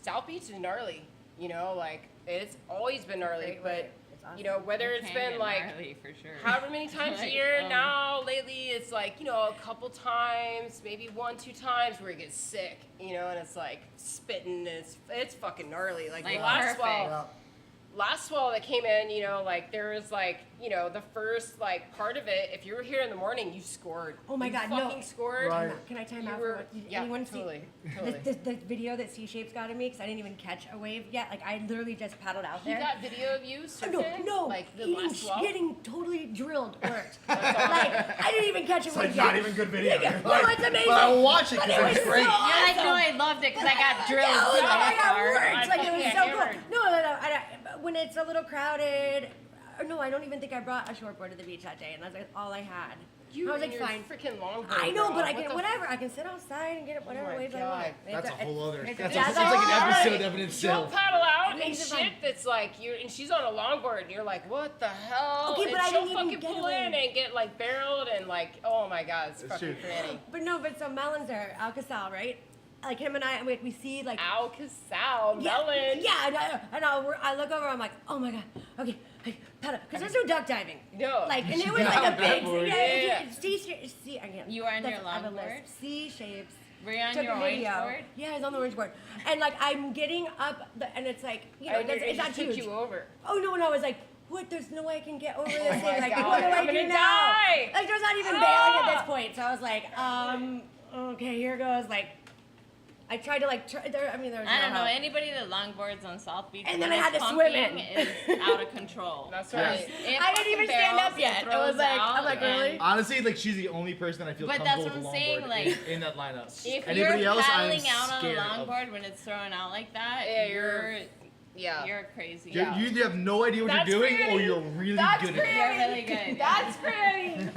South Beach is gnarly. Like it's always been gnarly, Great but. way. It's awesome. Whether It it's can been get like gnarly for sure. however many times a Like, year now, lately it's like, a couple times, maybe 1-2 times where it gets sick, and it's like spitting and it's fucking gnarly. Like, Like, last perfect. swell, last swell that came in, like there was like, the first like part of it, if you were here in the morning, you scored. Oh my You God, no. fucking scored. Right. Can I time You out were- for what? Did yeah, anyone totally, see totally. the video that C Shapes got of me? Because I didn't even catch a wave yet. Like I literally just paddled out You there. got video of you Oh, surfing? no, Like the getting, last swell? getting totally drilled worked. Like I didn't even catch a It's wave like yet. not even good video. Yeah, You're no, like, it's amazing. But I will watch it But because it it's was great. so You're like, no, awesome. I loved it because I got drilled No, so no, I got hard. worked. Like it was fucking so hammered. cool. No. When it's a little crowded, no, I don't even think I brought a shortboard to the beach that day, and that's like all I had. You I was and like, your fine. freaking longboard. I know, bro. but I What can the whatever. I can sit outside and get it whatever my waves I God. want. That's a whole other. it's- That's yeah, sounds like an that's episode of it She'll itself. paddle out It and makes it shit fun. that's like and she's on a longboard and you're like, what the hell? Okay, and but I she'll didn't even fucking get pull in away. and get like barreled and like, oh my god, it's That's fucking true. pretty. But so Melon's there, Alcasal, right? Like him and I, we see like Alcasal, yeah, melon. Yeah, I look over, I'm like, oh my god, okay, paddle, because there's no duck diving. No. Like, and it was Yeah, like a big, backboard. Yeah. see, again. You were on your that's- I have a list. longboard? C shapes. Were you on Took your a orange video. board? Yeah, I was on the orange board. And like, I'm getting up, and it's like, And it's it not just took huge. you over. Oh no, and I was like, what? There's no way I can get over this thing. my Like, God, what do I I'm do gonna now? die. Like, there's not even bailing at this point. So I was like, okay, here goes. Like, I tried to like, there was I no don't know. help. Anybody that longboards on South Beach And when then I it's had to swim pumping in. is out of control. That's right. It I didn't even fucking stand up barrels yet. and It was throws like, out I'm like, and really? Honestly, like she's the only person I feel But comfortable that's with a what I'm saying, longboard like, in that lineup. If Anybody you're else, I'm paddling out on a scared of. longboard when it's thrown out like that, Yeah, you're Yeah. crazy. Yeah. You either have no idea what That's you're doing, or pretty. you're really That's good at it. You're really good. That's pretty.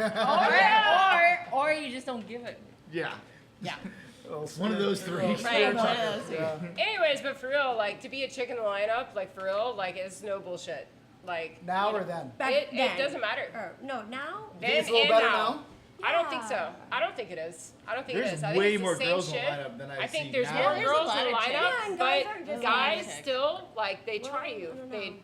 or you just don't give it. Yeah, Yeah. it's one of those three. Right. One of those two. Yeah. Anyways, but for real, like to be a chick in the lineup, like for real, like it's no bullshit. Like Now or then? Back it then. doesn't matter. Or, no, now? You think it's a little better now? I don't think so. Yeah. I don't think it is. I don't think There's it is. I think way it's the more same girls in shit. the lineup than I've I think seen there's now. more There's a girls lot in the of chicks. lineup, Yeah, and guys but aren't just guys like- still like they Well, try you. I don't They know.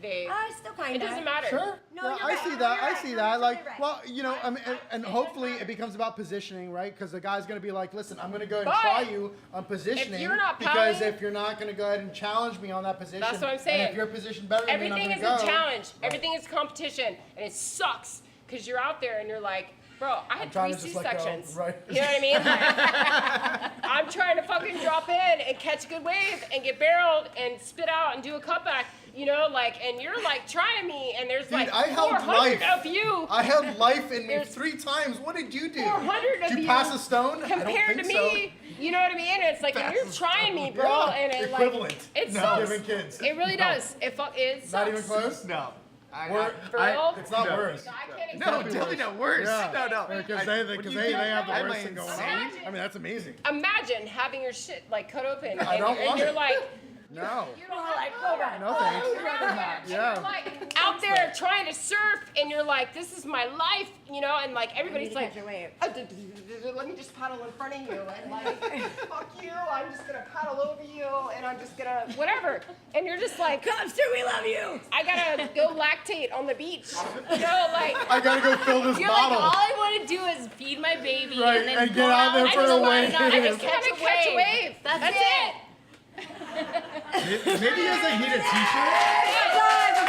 they. Still kind It of. doesn't matter. Sure. No, Yeah, you're I right. see You're that. I right. see You're that. Like, absolutely right. well, you know, I mean, and hopefully it becomes about positioning, right? Because the guy's going to be like, listen, I'm going to go ahead and But try you on positioning. you're not because paddling- if you're not going to go ahead and challenge me on that position, That's what I'm and saying. if you're positioned better than me, Everything then is I'm a going to go. challenge. Everything is competition, and it sucks because you're out there and you're like, bro, I had trying 3 to just let go, C-sections. right. You know what I mean? Like, I'm trying to fucking drop in and catch a good wave and get barreled and spit out and do a cutback. You know, like, and you're like trying me, and there's Dude, like I held 400 life. of you. I held life in me There's 3 times. What did you do? 400 of Did you you pass a stone? I don't compared to think me, you know what I mean? And it's like, and you're trying me, bro, Yeah, and it equivalent. like, it No. sucks. Giving kids. It really does. It sucks. So. Not even close? No. For real? It's not No. worse. I can't No, accept it. definitely not worse. Yeah. No, no. Because When you they do have the that, worst am I thing going on. insane? I mean, that's amazing. Imagine having your shit like cut open, I don't and want you're it. like, No. you don't like, oh god, No thanks. you'd rather not. Yeah. You're like out there trying to surf, and you're like, this is my life, you know, and like everybody's like, catch a wave. let me just paddle in front of you, and like, fuck you, I'm just gonna paddle over you, and I'm just gonna whatever, and you're just like, Cubster, we love you. I gotta go lactate on the beach, you know, like. I gotta go fill this You're like, bottle. all I want to do is feed my baby Right, and then and get go out there and for just a let wave. it out I and just gotta catch a wave. That's it. Maybe you guys like need a T-shirt.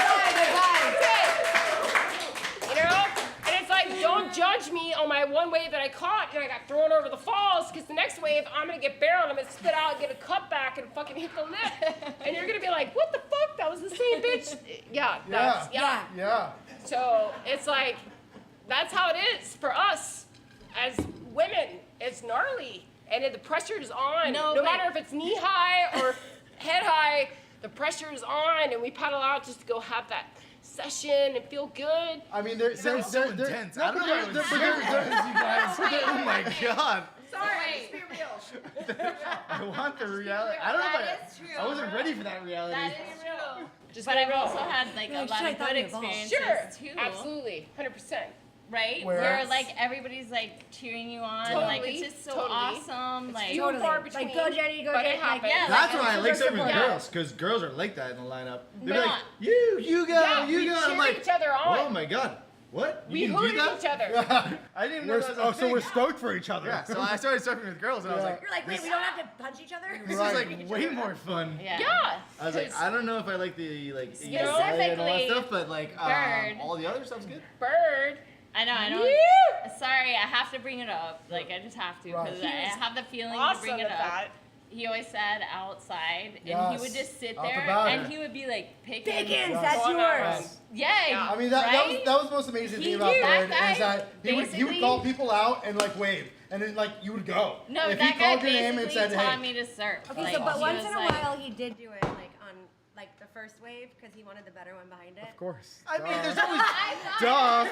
You know? And it's like, don't judge me on my one wave that I caught and I got thrown over the falls, because the next wave I'm gonna get barreled, I'm gonna spit out and get a cut back and fucking hit the lip. And you're gonna be like, what the fuck? That was the same bitch. Yeah, that's, yeah. Yeah. So it's like, that's how it is for us as women. It's gnarly. And the pressure is on. No, No but- matter if it's knee high or head high, the pressure is on, and we paddle out just to go have that session and feel good. I mean, they're So intense. I don't know if I would say you guys. Oh my god. Sorry, just be real. I want the reality. I don't know That is if true. I wasn't ready for that reality. That is true. Just But be I've real. also had like You're a like, lot shit, I of thought good we evolved. experiences Sure, too. absolutely, 100%. Right? Where- Where like everybody's like cheering you on, like Totally, it's just so totally. awesome. Like few and far between, Like, go Jenny, go but Jenny. it Like, happens. yeah, That's like, why I like surfing with Yeah. girls, because girls are like that in the lineup. They'd be But- like, you go, Yeah, you we go. cheer I'm like, each other on. oh my god, what? We You can hooted do that? each other. I didn't even know that was a So thing. we're stoked for each other. Yeah, so I started surfing with girls, and I was Yeah. like, You're like, wait, we don't have to punch each other? this is like way more fun. yeah. Yeah. I was like, 'cause I don't know if I like the like Specifically, and all that stuff, but like bird. all the other stuff's good. Bird. I know, I know. Yeah. Sorry, I have to bring it up. Like I just have to because Right. I have the feeling Awesome to bring it at up. that. He always said outside, and he Yes. would just sit Out the there back. and he would be like picking. Pickens, Yes. that's Oh, no. yours. Yeah. Yeah. I mean, that right? was the most amazing He thing about knew. Bird That is that he would basically- call people out and like wave, and then like you would go. No, if that he guy called your name and basically said, taught "Hey," me to surf. Okay, like, so but he once was in a like- while he did do it like on like the first wave because he wanted the better one behind it. of course. I mean, there's always Duh.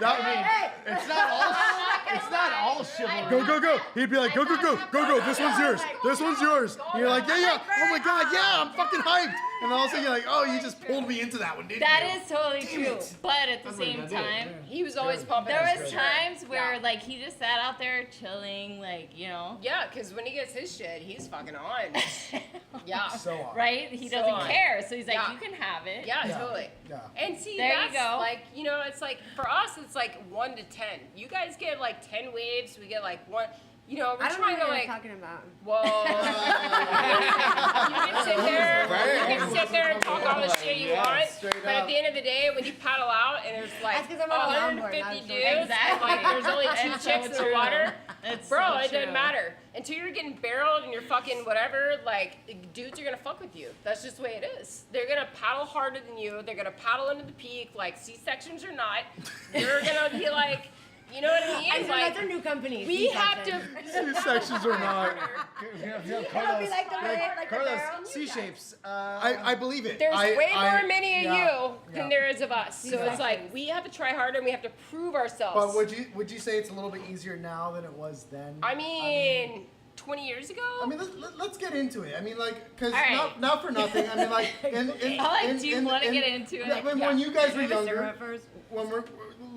that mean it's not all chivalry. Go, go, go. He'd be like, go, go, go, go, go. This one's yours. This one's yours. And you're like, yeah, yeah. Oh my God, yeah, I'm fucking hyped. And then all of a sudden you're like, oh, you just pulled me into that one, didn't you? That is totally true. it. But at the That's what you same gotta do. time, He was always pumping. there us was for sure. times where Yeah. like he just sat out there chilling, like, you know. Yeah, because when he gets his shit, he's fucking on. Yeah. So on. Right? He So doesn't on. care. So he's like, Yeah. you can have it. Yeah, Yeah. totally. Yeah. And see, There you that's go. like, you know, it's like, for us, it's like 1 to 10. You guys get like 10 waves, we get like 1. You know, we're I don't know trying what to you're like, talking about. well, you can sit there, and talk all the shit you Yeah, want, straight but at up. the end of the day, when you paddle out and there's like That's 'cause I'm on a longboard, 150 not a dudes, short. and Exactly. like there's only 2 It's chicks so in the true. water, It's bro, so it doesn't true. matter. Until you're getting barreled and you're fucking whatever, like, dudes are gonna fuck with you. That's just the way it is. They're gonna paddle harder than you. They're gonna paddle into the peak, like C-sections or not. You're gonna be like, you know what I mean? I said Like, that's a new company. we have to. Two sections or not. It'll be like the wave, like the Carlos, barrel. C shapes. I believe it. There's I- way I- more many of yeah, you than yeah. there is of us. So Yeah. it's like we have to try harder and we have to prove ourselves. But would you say it's a little bit easier now than it was then? I mean, 20 years ago? I mean, let's get into it. I mean, like, because All right. not for nothing. I mean, like, Do you want to get into it? When you guys were Have a younger, cigarette first?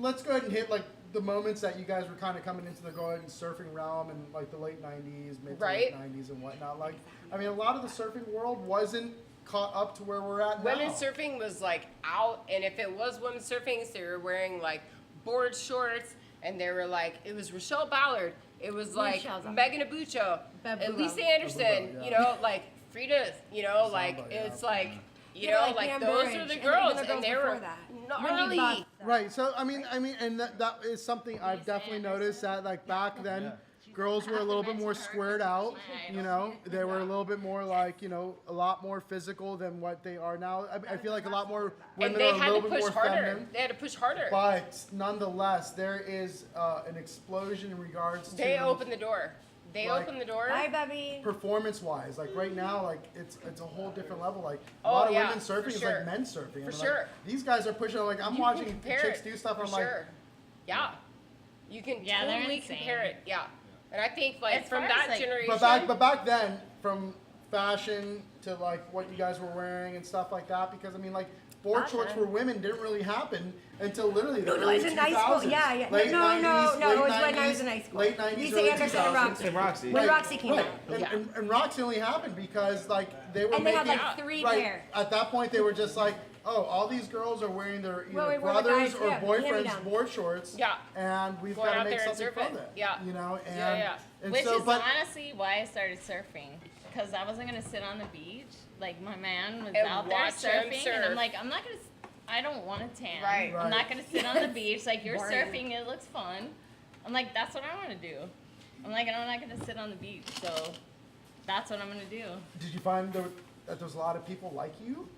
let's go ahead and hit like the moments that you guys were kind of coming into the go ahead and surfing realm in like the late '90s, mid to late Right. '90s, and whatnot. Like, I mean, a lot of the surfing world wasn't caught up to where we're at now. Women's surfing was like out, and if it was women's surfing, they were wearing like board shorts, and they were like, it was Rochelle Ballard, it was like Michelle's up. Megan Abucho, Babulo. Lisa Anderson, Babulo, yeah. you know, like Frida, you know, like Samba, yeah. it's like, you Yeah, know, like like Pam those Burridge, are the and girls, even the and they girls were before that. gnarly. Wendy Buck. Right. So I mean, and that is something I've definitely noticed that like back then, girls were a little bit more squared out. You know, they were a little bit more like a lot more physical than what they are now. I feel like a lot more And women they are a had little to bit push more harder. feminine. They had to push harder. But nonetheless, there is an explosion in regards to They opened the door. They Like- opened the door. Bye, Bubby. performance-wise. Like right now, like it's a whole different level. Like a Oh, lot of yeah, women surfing for is sure. like men surfing. For Like, sure. these guys are pushing. Like I'm You can watching compare chicks it, do stuff. for I'm like, sure. Yeah. You can Yeah, they're totally insane. compare it. Yeah. And I think like As from far that as, like- generation. but back then, from fashion to like what you guys were wearing and stuff like that? Because I mean, like board shorts for women didn't really happen until literally the early 2000s. in high school. Yeah. Late No, 90s, it late was when I 90s, was in high school. Late 90s, Lisa early Anderson 2000s. and Roxy. And Roxy. When Roxy came Right. out. And Roxy only happened because like they were And they making had like 3 right, pair. at that point they were just like, oh, all these girls are wearing their Well, either we were the brothers guys, or yeah, boyfriends hand-me-downs. board shorts. Yeah. And we've Going got to out make there and something surf from it. it. Yeah. You know, and, Yeah. and Which so, is but honestly why I started surfing. Because I wasn't going to sit on the beach. Like, my man was And out there watch him surfing. surf. And I'm like, I don't want to tan. Right. I'm not going to sit on the beach. Like, you're Boring. surfing. It looks fun. I'm like, that's what I want to do. I'm like, I'm not going to sit on the beach. So that's what I'm going to do. did you find that there was a lot of people like you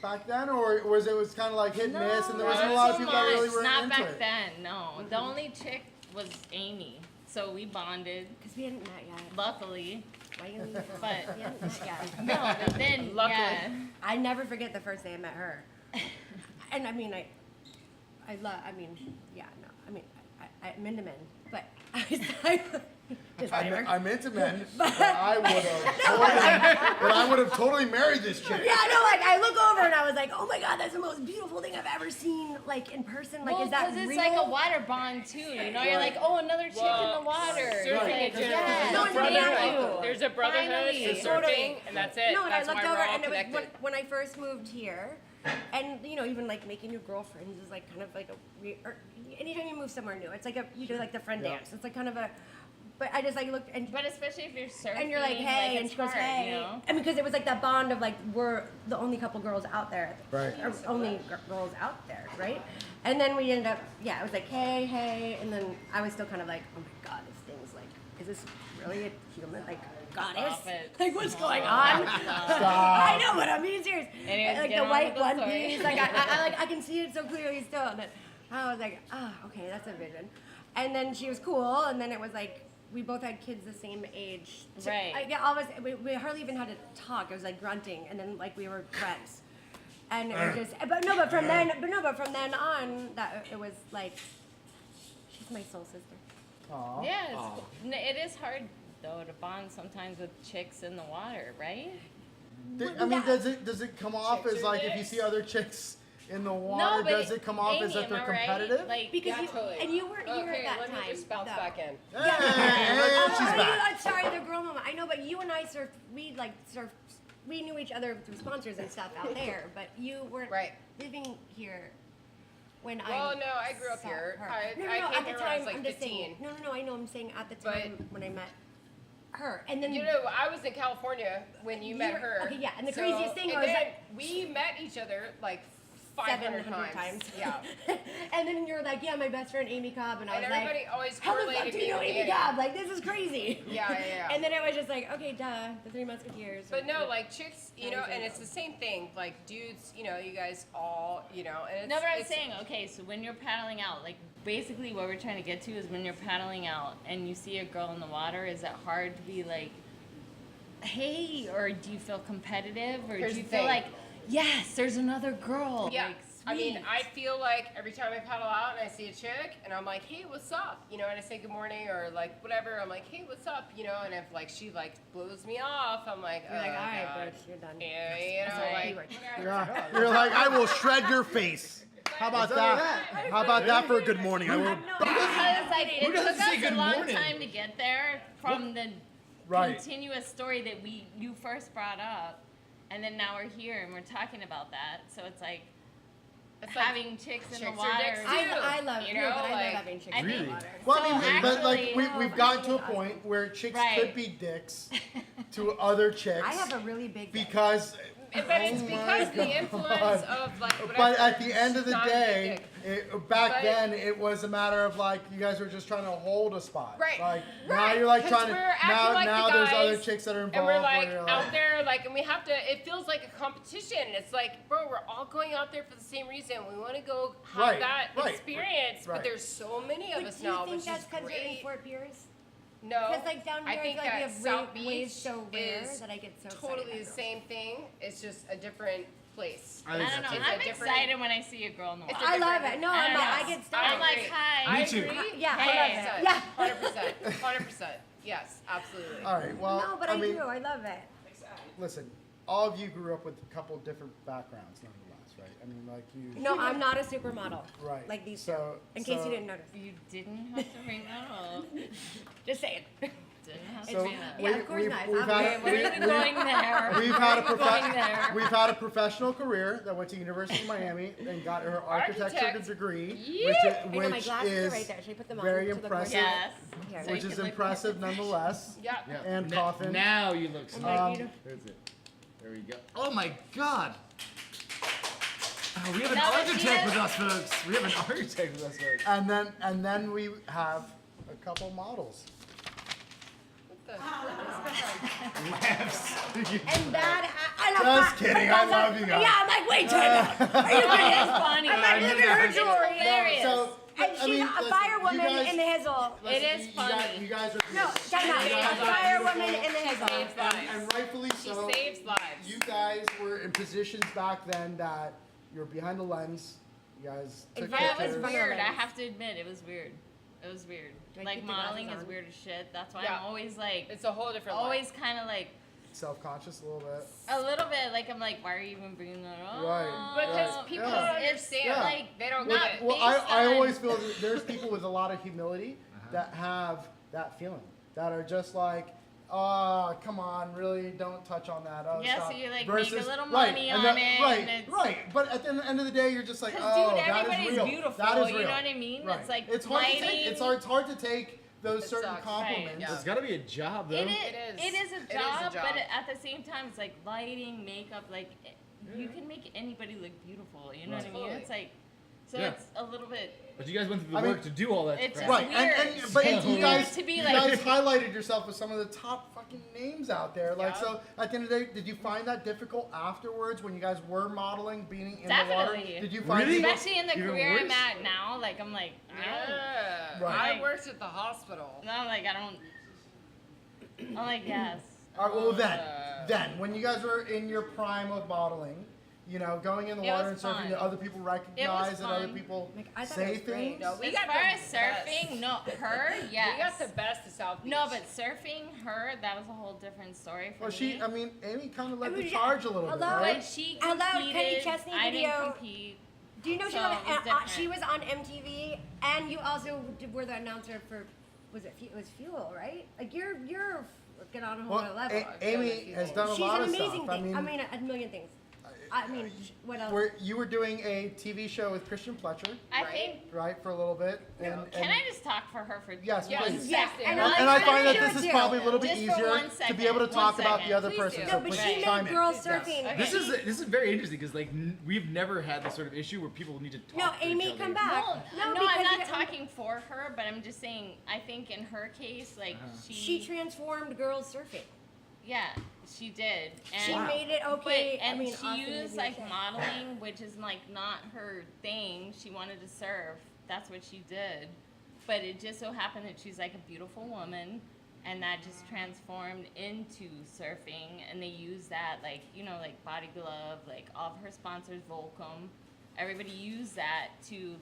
back then, or was it kind of like hit and miss, and there wasn't a lot of so people that really much. were Not into back it? then, no. The only chick was Amy. So we bonded, Because we hadn't met yet. luckily. Why you leave? But We hadn't met yet. no, but then, Luckily. yeah. I never forget the first day I met her. And I mean, I'm into men, but I'm into men, but I would have totally married this chick. Yeah, I know. Like I look over and I was like, "Oh my God, that's the most beautiful thing I've ever seen." Like in person, like Well, is that because real? it's like a water bond too. You know, you're like, oh, another chick in the water. Surfing Like, in general. yeah. No, There's a it's brotherhood. not. There's a brotherhood Finally. in surfing, and that's it. No, and That's I why looked we're over all and it was connected. when I first moved here, and you know, even like making new girlfriends is like kind of like or anytime you move somewhere new, it's like you do like the friend dance. It's like kind of a. But I just like looked and. But especially if you're surfing, And you're like, hey, and it's she goes, hard, hey. You know? And because it was like that bond of like, we're the only couple girls out there. Right. Or only girls out there, right? And then we ended up, it was like, hey. And then I was still kind of like, oh my God, this thing's like, is this really a human? Like, goddess? Stop it. Like, what's going on? I know, but I'm being serious. Anyways, Like get the on white with the one story. piece. Like, I can see it so clearly still. And then I was like, okay, that's a vision. And then she was cool. And then it was like, we both had kids the same age. Right. All of us, we hardly even had to talk. It was like grunting, and then like we were friends. And it was just, but from then on, that it was like, she's my soul sister. Aw. Yeah, it is hard though to bond sometimes with chicks in the water, right? I mean, does it come off Chicks as are like if you dicks. see other chicks in the No, water, but does it come off as Amy, that they're am I right? competitive? Like, Because Yeah, you, totally. and you weren't here Okay, at that let time. me just bounce though. back in. Hey, she's back. Sorry, the girl moment. I know, but you and I surfed. We knew each other through sponsors and stuff out there. But you weren't Right. living here when I. Well, no, I grew up saw here. her. I No, came at here the when time, I was like I'm just 15. saying. No, I know. I'm saying at the But- time when I met her, and then You know, I was in California when you met You're- her. okay, yeah, and the So- craziest thing and was then that- we met each other like 500 times. Yeah. and then you're like, yeah, my best friend Amy Cobb, and I And was everybody like, always how the fuck correlated do me you know with Amy Annie. Cobb? Like, this is crazy. Yeah. And then it was just like, okay, duh, the Three Musketeers. But no, or- like chicks, you know, and it's the same thing. Like dudes, you know, you guys all, you know, and it's, No, but I'm it's- saying, okay, so when you're paddling out, like basically what we're trying to get to is when you're paddling out and you see a girl in the water, is it hard to be like, hey, or do you feel competitive, or Here's do you the feel thing. like, yes, there's another girl? Yeah. Like, I mean, sweet. I feel like every time I paddle out and I see a chick and I'm like, hey, what's up? You know, and I say good morning or like whatever. I'm like, hey, what's up? You know, and if like she like blows me off, I'm like, You're like, oh, all right, God. bitch, you're done. Yeah, you know, Sorry, like. You're like, I will shred your face. How about that? How about that for a good morning? I will. Because like it doesn't took say us good a long morning? time to get there from the Right. continuous story that you first brought up, and then now we're here and we're talking about that. So it's like It's like having chicks in the chicks are water. dicks too. I love you no, know, but I love like, having chicks I in the think- water. Well, So I mean, but like actually- we've gotten to a point where chicks Right. could be dicks to other chicks I have a really big dick. because. But it's Oh because my the influence God. of like whatever. But at the end of the not a day, big dick. back But- then it was a matter of like you guys were just trying to hold a spot. Right. Like now Right. you're like 'Cause trying to we're acting now like the there's guys, other chicks that are involved. and we're like where you're out there, like, and we have to. It feels like a competition. It's like, bro, we're all going out there for the same reason. We want to go have Right, that right, experience. right. But there's so many of But us do you now, think which that's is because you're in great. Fort Pierce? No, Because like down here, I think feel like we that have South waves Beach so rare is that I get so totally excited. the same thing. It's just a different place. I don't know. It's a I'm different- excited when I see a girl in the It's water. a I love different- it. No, I don't know. I get stuck. I'm like, agree. hi. I Me too. agree. Yeah, I Hey. love it. Yeah. 100%. 100%. Yes, absolutely. All right. Well, No, but I I mean, do. I love it. listen, all of you grew up with a couple different backgrounds, nonetheless, right? I mean, like you. No, I'm not a supermodel. Right. Like these So- two. In case so- you didn't notice. You didn't have to bring that up. Just saying. Didn't have to So bring that up. Yeah, of course not. We've I'm had, We're even going there. we've had a Going there. we've had a professional career that went to University of Miami and got her architecture Architect. degree, Yeah. I know my which glasses is are right there. Should I put them on? very to look more impressive. Yes. Here. So which you is can look impressive nonetheless. Yeah. And Na- coffin. Now you look I'm smart. like, you know, There's it. There we go. Oh my God. Oh, we have an Now that architect she with us, folks. We have an architect with us, folks. And then we have a couple models. Laughs. And that, I don't Just kidding, I love you guys. Yeah, I'm like, wait, time out. Are you kidding? funny. I'm like, look at her jewelry. Hilarious. So, And I she's mean, a listen, firewoman you guys- in the hizzle. It is you guys- funny. You guys are No, time out. A firewoman in the hizzle. Saves lives. and rightfully She so. saves lives. You guys were in positions back then that you're behind the lens. You guys took Yeah, Yeah, it was pictures. fun. weird. I Lens. have to admit, it was weird. It was weird. Do I Like keep the glasses modeling is on? weird as shit. That's why Yeah. I'm always like, It's a whole different always kind of like Self-conscious a little bit. a little bit like I'm like, why are you even bringing that up? Right. Because Right. people Yeah. don't It's understand. Yeah. Like they don't Not get it. Well, based I on- always feel that there's people with a lot of humility that have that feeling, that are just like, oh, come on, really, don't touch on that. Oh, Yeah, stop. so you, like, make a Versus- little right, money and on that- it, Right, and it's- right. But at the end of the day, you're just like, Because, oh, dude, that is everybody's real. beautiful. That is You real. know what I mean? Right. It's like it's hard to lighting. take. It's hard to take those It certain sucks. compliments. Right, yeah. It's got to be a job, though. It is. It is. It is It a is a job, job. but at the same time, it's like lighting, makeup. Like you can make anybody look beautiful. You know what I mean? Totally. It's like, so Yeah. it's a little bit. But you guys went through the I mean, work to do all that it's crap. just Right, weird. but It's you weird guys, to be you like- guys highlighted yourself with some of the top fucking names out there. Like, Yeah. so at the end of the day, did you find that difficult afterwards when you guys were modeling, being in the water? Definitely. Did you find Really? people- Especially in the Even career I'm worse? at now, like I'm like, Yeah. Right. I worked at the hospital. no, like I don't. I'm like, yes. All right, well then, when you guys were in your prime of modeling, you know, going in the It water and was surfing fun. that other people recognize and other fun. people Like, I thought say it was great. things. No, we As got far the as surfing, best. no, her, yes. We got the best of South Beach. No, but surfing, her, that was a whole different story for Well, me. I mean, Amy kind of led I mean, the charge a little bit, hello? right? But she Hello, competed. Kenny Chesney I video. didn't compete. Do you know she, So, was it was different. she was on MTV, and you also were the announcer for, it was Fuel, right? Like you're get on a whole other level. Amy has done a She's lot an of amazing stuff. thing. I mean, a million things. I mean, what else? You were doing a TV show with Christian Fletcher, I Right. think. right, for a little bit. And, Can I just talk for her for? Yes, Yes. please. Yeah, And and, And I find that do this it is too. probably a little bit Just for easier one to be able to second, talk one about the second. other Please person. do. So No, but please she chime made in. girls Yes. surfing. Okay. This is very interesting because we've never had this sort of issue where people need to talk No, to each Amy, other. come back. No, because I'm not you- talking for her, but I'm just saying. I think in her case, like She transformed girls surfing. yeah, she did. And She made it okay. And I mean, she awesome used to like be a chef. modeling, which is like not her thing. She wanted to surf. That's what she did. But it just so happened that she's like a beautiful woman, and that just transformed into surfing. And they use that like like Body Glove, like all of her sponsors, Volcom. Everybody used that to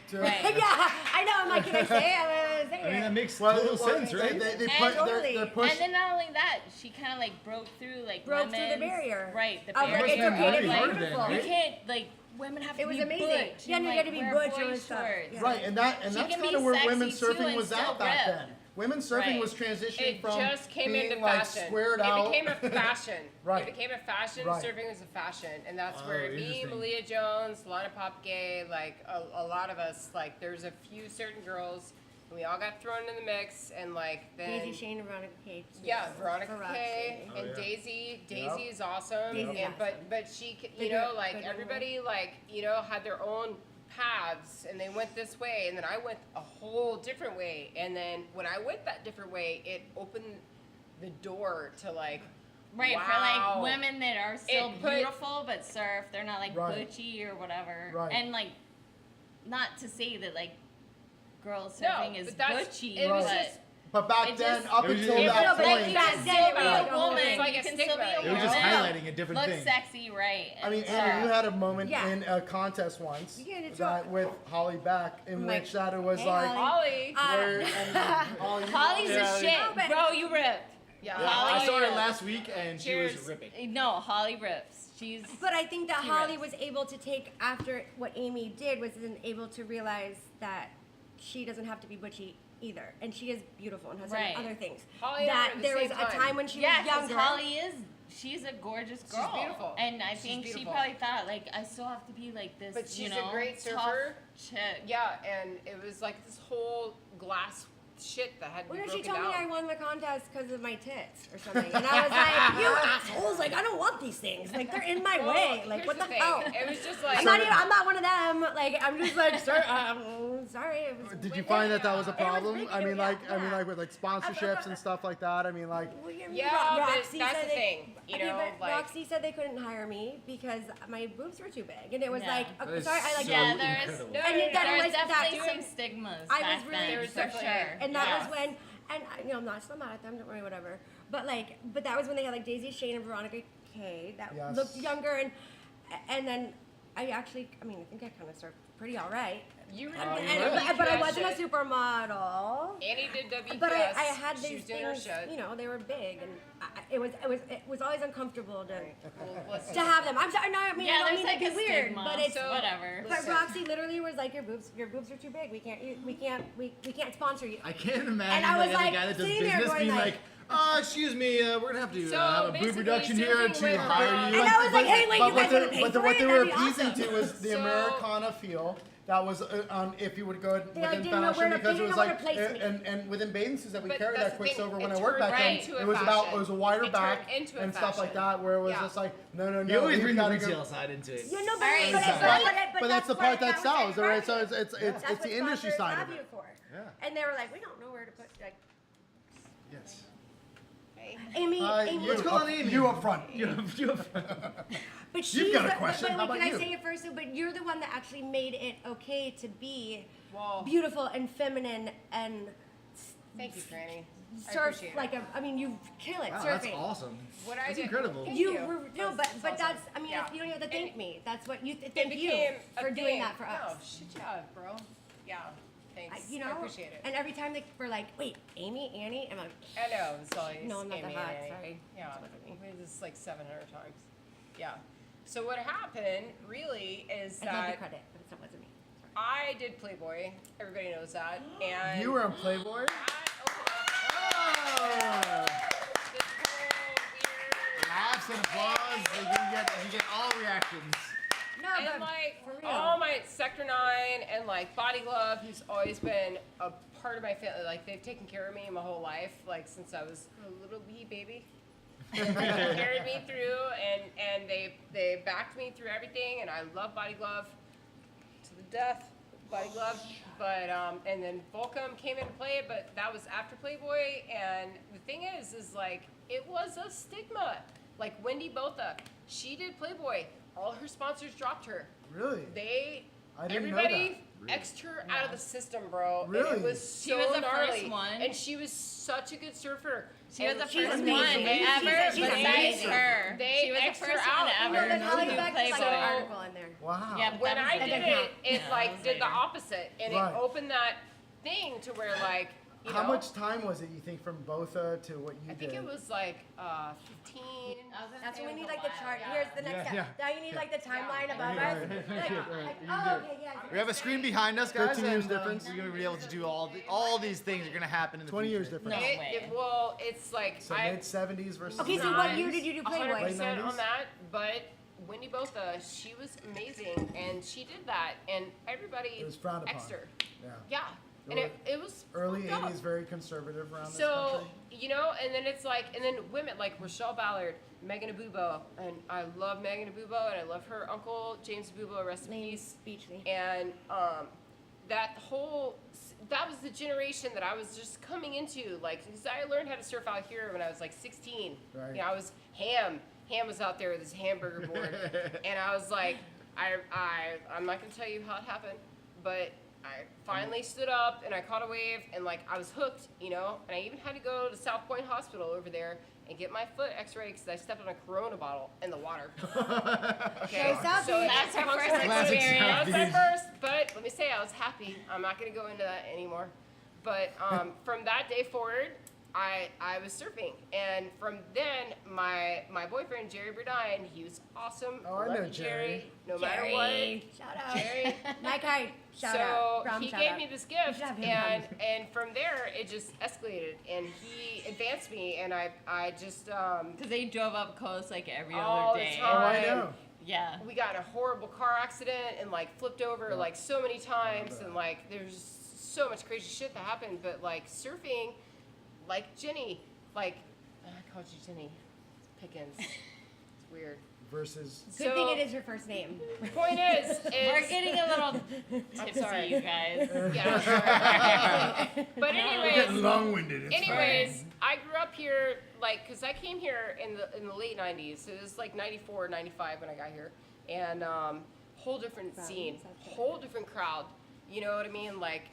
To- right. Yeah, I know. I'm like, can I say it? I'm gonna say I mean, it. that makes Well, total well, sense, right? They And put, totally. they're And pushing. then not only that, she kind of like broke through like Broke through the women's- barrier. Right, the I was barrier. like, it's That must okay be to be really hard then, beautiful. You right? can't like women have to It was be amazing. butch Yeah, and, no, you like, gotta be wear butch boy and stuff. shorts. Yeah. Right, and that's She can kind be of where sexy women's too surfing and was still at back rip. then. Women's surfing Right. was transitioning It from just came being into like fashion. squared It out. became a fashion. Right. It became a fashion. Right. Surfing was a fashion, and that's Oh, where me, interesting. Malia Jones, Lana Popgay, like a lot of us, like there's a few certain girls, and we all got thrown in the mix, and like then. Daisy Shane and Veronica K. Yeah, Veronica For K Roxy. and yeah. Daisy. Daisy Yep. is awesome. Daisy's And, awesome. but she, They you do know, it like good everybody, like had their own paths, and they went this way, and then I went a whole different way, and then when I went that different way, it opened the door to like. Right, wow. for like women that are still It put- beautiful but surf, they're not like Right. butchy or whatever. Right. And like, not to say that like girls No, surfing is but that's- butchy, it was but just- But back It then, just- up It was until just- that No, but point, you back can then still it be was a like a whole woman. thing. Like a You can stigma, still be a you It woman. was just Yeah. highlighting a different Look thing. sexy, right? I mean, and Amy, you had a moment Yeah. in a contest once You get it that wrong. with Holly Beck, in Like, which that it was hey, like, Holly. Holly. where, and Holly, Holly's yeah, a shit, No, but- bro. You rip. Yeah. Yeah, Holly I saw her is- last week and she was Cheers. ripping. No, Holly rips. She's. But I think that She Holly rips. was able to take after what Amy did was then able to realize that she doesn't have to be butchy either, and she is beautiful and has Right. done other things. Holly and her that at the there was same a time. time when she Yeah, was because younger. Holly is. She's a gorgeous girl. beautiful. And I She's think she beautiful. probably thought, like, I still have to be like this, But she's you know, a great tough surfer. chick. Yeah, and it was like this whole glass shit that had to Well, be no, she broken told down. me I won the contest because of my tits or something, and I was like, "You assholes! Like, I don't want these things. Like, they're in my Well, way. Like, here's what the thing. hell?" It was just like I'm not one of them. Like, I'm just like, sir, sorry. It was Did you find that was a It was problem? freaking- I mean, yeah. like with like sponsorships and stuff like that. I mean, like, Well, Yeah, but Roxy that's said the thing, you okay, know, but like- Roxy said they couldn't hire me because my boobs were too big, and it was Yeah. like, That is sorry, I like so Yeah, that. there's incredible. No, And that there's was definitely that- some stigmas I back was really then, There's for definitely- sure. And that Yes. was when, and I'm not still mad at them, don't worry, whatever. But like, but that was when they had like Daisy Shane and Veronica Kay that Yes. looked younger, and then I actually, I mean, I think I kind of surfed pretty all right. you were But I wasn't a supermodel. Annie did WQS. But I had she these was doing her things, shit. you know, they were big, and it was always uncomfortable to Well, let's to have them. I'm sorry, no, I mean, Yeah, I don't there's mean like to a be weird, stigma, but it's. So- whatever. But Listen. Roxy literally was like, your boobs are too big. We can't sponsor you. I can't imagine And I was like, like, a guy that does sitting there business going being like- like, excuse me, we're gonna have to So have a boob basically, reduction here surfing to went hire from- you. And I was like, hey, wait, but you guys want to pay for what it? they were That'd be appeasing awesome. to was the So- Americana feel. That was on if you would go They, like, within didn't know fashion where to- because they it was didn't know like where to place me. and within bathing suits that we But carried that's at the thing, Quicksilver when it I worked back turned then, into a it was about fashion. it was a wider It back turned into a and stuff like fashion. that where it was Yeah. just like no You always you bring the gotta go- retail side into it. You know, but, Alright, but, so- but that's the part that sells, right? So it's That's it's what the industry sponsors side have of you it. for. Yeah. And they were like, we don't know where to put, like, Yes. Amy, Amy. Let's call on Amy. You up front. But she's You've got a the- question. But, How can about I you? say it first? But you're the one that actually made it okay to be Well, beautiful and feminine and thank you, Franny. I surf appreciate like it. you kill it Wow, surfing. that's awesome. What I That's did- incredible. Thank You you. were no, That's but awesome. that's I mean Yeah. you don't have to thank And me. That's what you it thank you became a for doing thing. that for us. No, shit, yeah, bro. Yeah, thanks. You know, I appreciate it. And every time they were like, "Wait, Amy, Annie," I'm like, I know, it's always No, I'm not Amy that hot, and Annie. sorry. Yeah, That's what I mean. we did this like 700 times. Yeah. So what happened really is I gave you that credit, but it wasn't me. Sorry. I did Playboy. Everybody knows that. And You were on Playboy? Oh. this whole weird Laughs and applause. You get all reactions. No, and but like for real. all my Sector 9 and like Body Glove, who's always been a part of my family. Like they've taken care of me my whole life, like since I was a little wee baby. They carried me through, and they backed me through everything. And I love Body Glove to the death. Body Glove, but and then Volcom came into play, but that was after Playboy. And the thing is like it was a stigma. Like Wendy Botha, she did Playboy. All her sponsors dropped her. Really? They I didn't know everybody X'd her out of the system, bro. And Really? it was so She was the gnarly. first one. And she was such a good surfer. She was And the She's first amazing. one ever She's besides amazing. her. They She was the X'd her first out. one You No, ever then to Holly do Beck did like Playboy. an article in there. Wow. Yeah, but When that was I later. did it, it Yeah, that like was did the later. opposite, and Right. it opened that thing to where like you How know, much time was it you think from Botha to what you I did? think it was like 15. That's when we need like the chart. Here's the next Yeah, step. Now you need like the timeline above Yeah, us. yeah, Like, oh, okay, yeah. We have a screen behind us, guys. 13 years and, difference. We're gonna be able to do all these things are gonna happen in the 20 years future. difference. No way. Well, it's like So I mid 70s versus Okay, so what year did you do Playboy? 100% on 90s? that, but Wendy Botha, she was amazing, and she did that, and everybody It was frowned upon. X'd her. Yeah. Yeah, and it was Early fucked up. 80s, very conservative around this So country. you know, and then it's like, and then women like Rochelle Ballard, Megan Abubo, and I love Megan Abubo, and I love her uncle James Abubo, rest in peace. Beachley. And that was the generation that I was just coming into, like, because I learned how to surf out here when I was like 16. Right. You know, I was Ham was out there with his hamburger board, and I was like, I'm not gonna tell you how it happened, but I finally stood up and I caught a wave, and like I was hooked, you know, and I even had to go to South Point Hospital over there and get my foot x-rayed because I stepped on a Corona bottle in the water. Okay, Go South so Beach. That's her first Classic experience. that was South my first, but let me say I was happy. I'm not gonna go into that anymore. But from that day forward, I was surfing, and from then my boyfriend Jerry Burdine, he was awesome. Oh, I Love know you, Jerry. No matter what, Shout out. Jerry. Mike Hyde. Shout so out. Brom, he shout gave out. me this We gift, should have him and from there it just escalated, and he advanced me, and I just Because they drove up close like every all other the day. Oh, I time. know. Yeah. We got in a horrible car accident and like flipped over like so many times, and like there's so much crazy shit that happened. But like surfing, like Jennie, like I called you Jennie Pickens. It's weird. Versus. Good thing it is your first name. Point is, We're getting a little tipsy, sorry. you guys. yeah. But We're getting anyways, long-winded. anyways, I grew up here like because I came here in the late '90s. So it was like '94, '95 when I got here, and whole different scene, whole different crowd. You know what I mean? Like.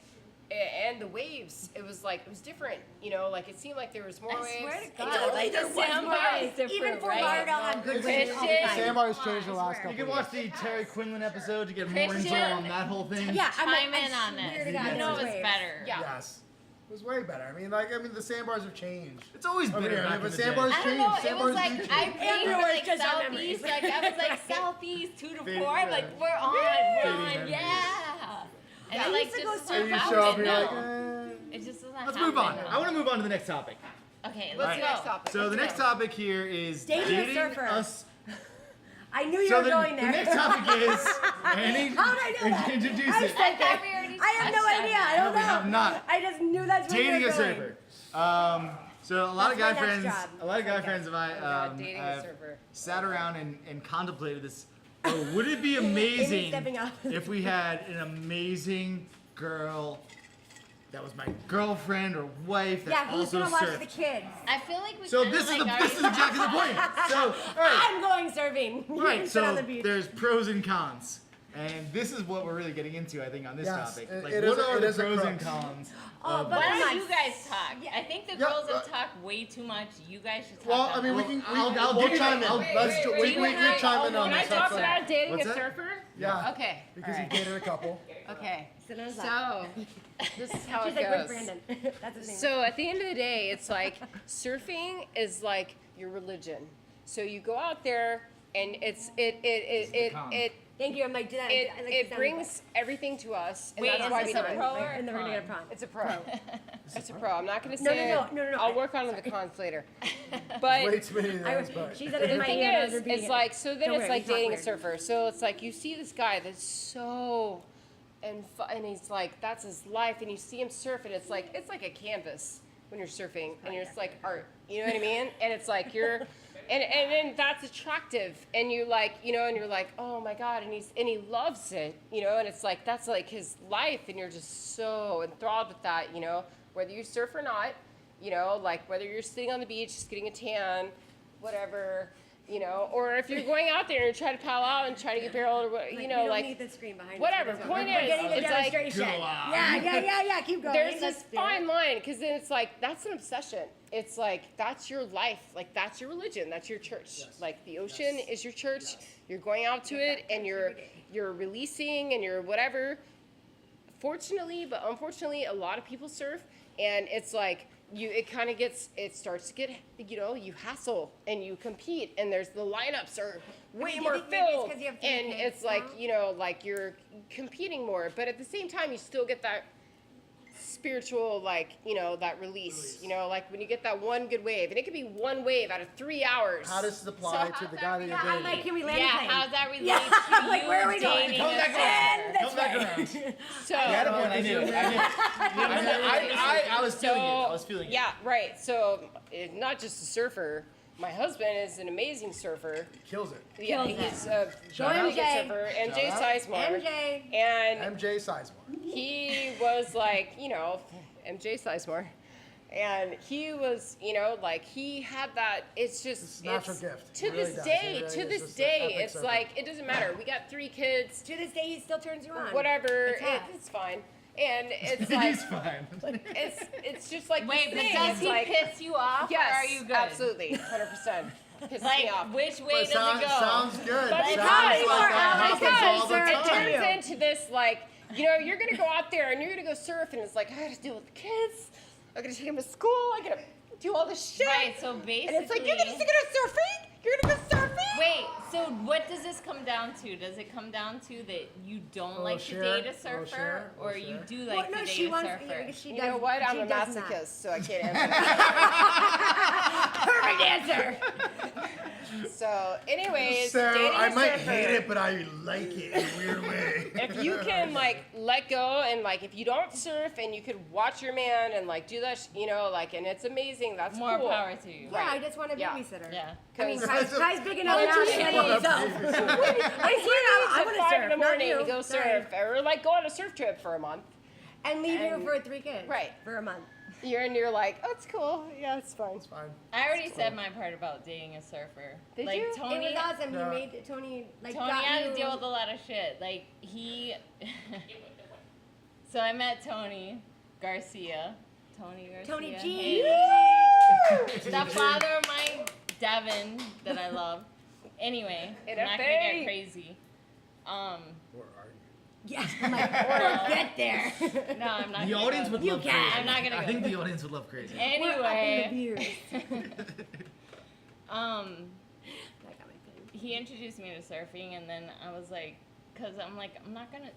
And the waves, it was different, you know, like it seemed like there was more waves. I swear to And God, like the there was sandbar more is waves. different, Even Fort right? Lauderdale had good waves all the Christian. time. Sandbar's changed the last swear. couple You can years. watch the Terry Quinlan episode to get more info Christian. on that whole thing. Yeah, I'm Chime like, in I on swear this. to God, You there know was it's waves. better. Yeah. Yes. It was way better. I mean, the sandbars have changed. It's always Over been here, back yeah, in but the day. sandbars I don't know. changed. It was Sandbars like do I change. paid for Everyone's like just our southeast. memories. Like I was like southeast 2 to 4. Fading, I'm like yeah. we're on, Fading we're on, memories. yeah. And I it like used to go just surf And you doesn't show up happen and you're now. like, It just doesn't Let's happen move on. now. I want to move on to the next topic. Okay, What's let's the next go. topic? So the next topic here is Dating a surfer. us. I knew you So were the going there. next topic is Annie. How did I know that? Introduce I it. said I thought that. we already I have no touched on idea. that. I don't No, we know. have not. I just knew that's where Dating you a were going. surfer. So a lot of guy That's my next friends, job. a lot of guy Okay. friends of mine Oh God, dating a have surfer. sat around and contemplated this. Oh, would it be Amy amazing stepping up. if we had an amazing girl that was my girlfriend or wife that Yeah, who's also gonna watch surfed? the kids? I feel like we So kinda this is like this is exactly the point. So all right, I'm going surfing. You right. can sit on So the beach. there's pros and cons, and this is what we're really getting into, I think, on this Yes, topic. it- Like, it what is a- are it the is a pros crux. and cons? Oh, of but Why I'm don't not- you guys talk? I think the Yeah, girls have talked way too much. You guys should talk. well, about I mean, we that. can. I'll we'll give you chime the- in. I'll- Let's we chime in on Can I this. talk That's about dating What's a that? surfer? Yeah. Okay. Because all you right. dated a couple. Okay. Sit on his lap. So this is how She's it like, where's goes. Brandon? That's his name. So at the end of the day, it's like surfing is like your religion. So you go out there and it Thank you. I'm like, did I? it, I like it the sound brings everything to us, and Wait, that's is why this we a do it. pro or And then we're gonna get a con? prom. It's a pro. It's a pro. I'm not gonna No, say. no. I'll work on the cons later. Way But too many I, names, but she said it in the my thing ear. and I was is, repeating it's it. like so. Then Don't it's worry, like we talk dating a weird. surfer. So it's like you see this guy that's so, and he's like that's his life, and you see him surf, and it's like a canvas when you're surfing, and you're just like art. You know what I mean? And it's like you're. And then that's attractive, and you like, you know, and you're like, oh my God, and he loves it, you know, and it's like that's like his life, and you're just so enthralled with that, you know, whether you surf or not, you know, like whether you're sitting on the beach just getting a tan, whatever, you know, or if you're going out there and you're trying to paddle out and try to get barreled, or what, you we know, don't like need the screen behind us. whatever. We're Point we're is, getting a it's like demonstration. Go on. Yeah. Keep going. there's Let's this do it. fine line because then it's like that's an obsession. It's like that's your life, like that's your religion, that's your church. Like the ocean is your church. You're going out to it and you're releasing and you're whatever. Fortunately, but unfortunately, a lot of people surf, and it's like it starts to get, you know, you hassle and you compete, and there's the lineups are way do you more think maybe it's filled, 'cause you have three and kids it's like, now? you know, like you're competing more, but at the same time, you still get that spiritual, like, you know, that release, you know, like when you get that one good wave, and it could be one wave out of 3 hours. how does this apply So to the how's guy that that Yeah, you're I'm like, dating? can we land Yeah, a plane? how's that relate Yeah, to like, you where are we going? dating Come a back surfer? around. That's Come back right. around. So, I had a point. I knew. I was feeling it. I was feeling it. yeah, right. So, not just a surfer. My husband is an amazing surfer. Kills it. Yeah, Kills it. he's a Go really good MJ. surfer. MJ Shout out. Sizemore. MJ. And MJ Sizemore. he was like, you know, MJ Sizemore. And he was, you know, like he had that. It's just It's a natural gift. To It really this does. day, It really to is. this It's an day, epic it's surfer. like it doesn't matter. We got 3 kids. To this day, he still turns you on. Whatever, It's hot. it's fine. And it's like He's fine. it's just like Wait, this but thing. does It's he like, piss you off, yes, or are you good? absolutely, 100%. Pisses me Like, off. which way does sounds, it go? sounds good. But sounds because- like that Because happens all the they're- It time. turns into this, like, you know, you're gonna go out there and you're gonna go surf, and it's like I gotta deal with the kids. I gotta take them to school. I gotta do all the shit. Right, so basically. And it's like, you're just gonna go surfing? You're gonna go surfing? Wait, so what does this come down to? Does it come down to that you don't like to date a surfer, or you do like to date a surfer? You know what? I'm a does not. masochist, so I can't answer that. Perfect answer. So, anyways, So dating I a might surfer, hate it, but I like it in a weird way. if you can like let go and like if you don't surf and you could watch your man and like do that, you know, like and it's amazing. That's More cool. power to you. Yeah, I just want a Yeah. babysitter. Yeah. I mean, 'Cause- Kai's big enough Why now don't to you handle himself. I swear, I want to 5 surf. in the not morning you. to go Sorry. surf or like go on a surf trip for a month. And leave you And- for 3 kids. Right. For a month. You're like, oh, it's cool. Yeah, it's fine. It's fine. I already said my part about dating a surfer. Did like you? Tony, It was awesome. Yeah. He made Tony like Tony got had you. to deal with a lot of shit. Like he. So I met Tony Garcia. Tony Garcia. Tony Hey. G. The father of my Devin that I love. Anyway, In I'm a not gonna get fade. crazy. Or are Yeah, I'm like, we'll get there. No, I'm not. The gonna audience go. would You love can. crazy. I'm not gonna I go think there. the audience would love crazy. We're up in the Anyway, views. um, I got my pin. he introduced me to surfing, and then I was like, cause I'm like, I'm not gonna.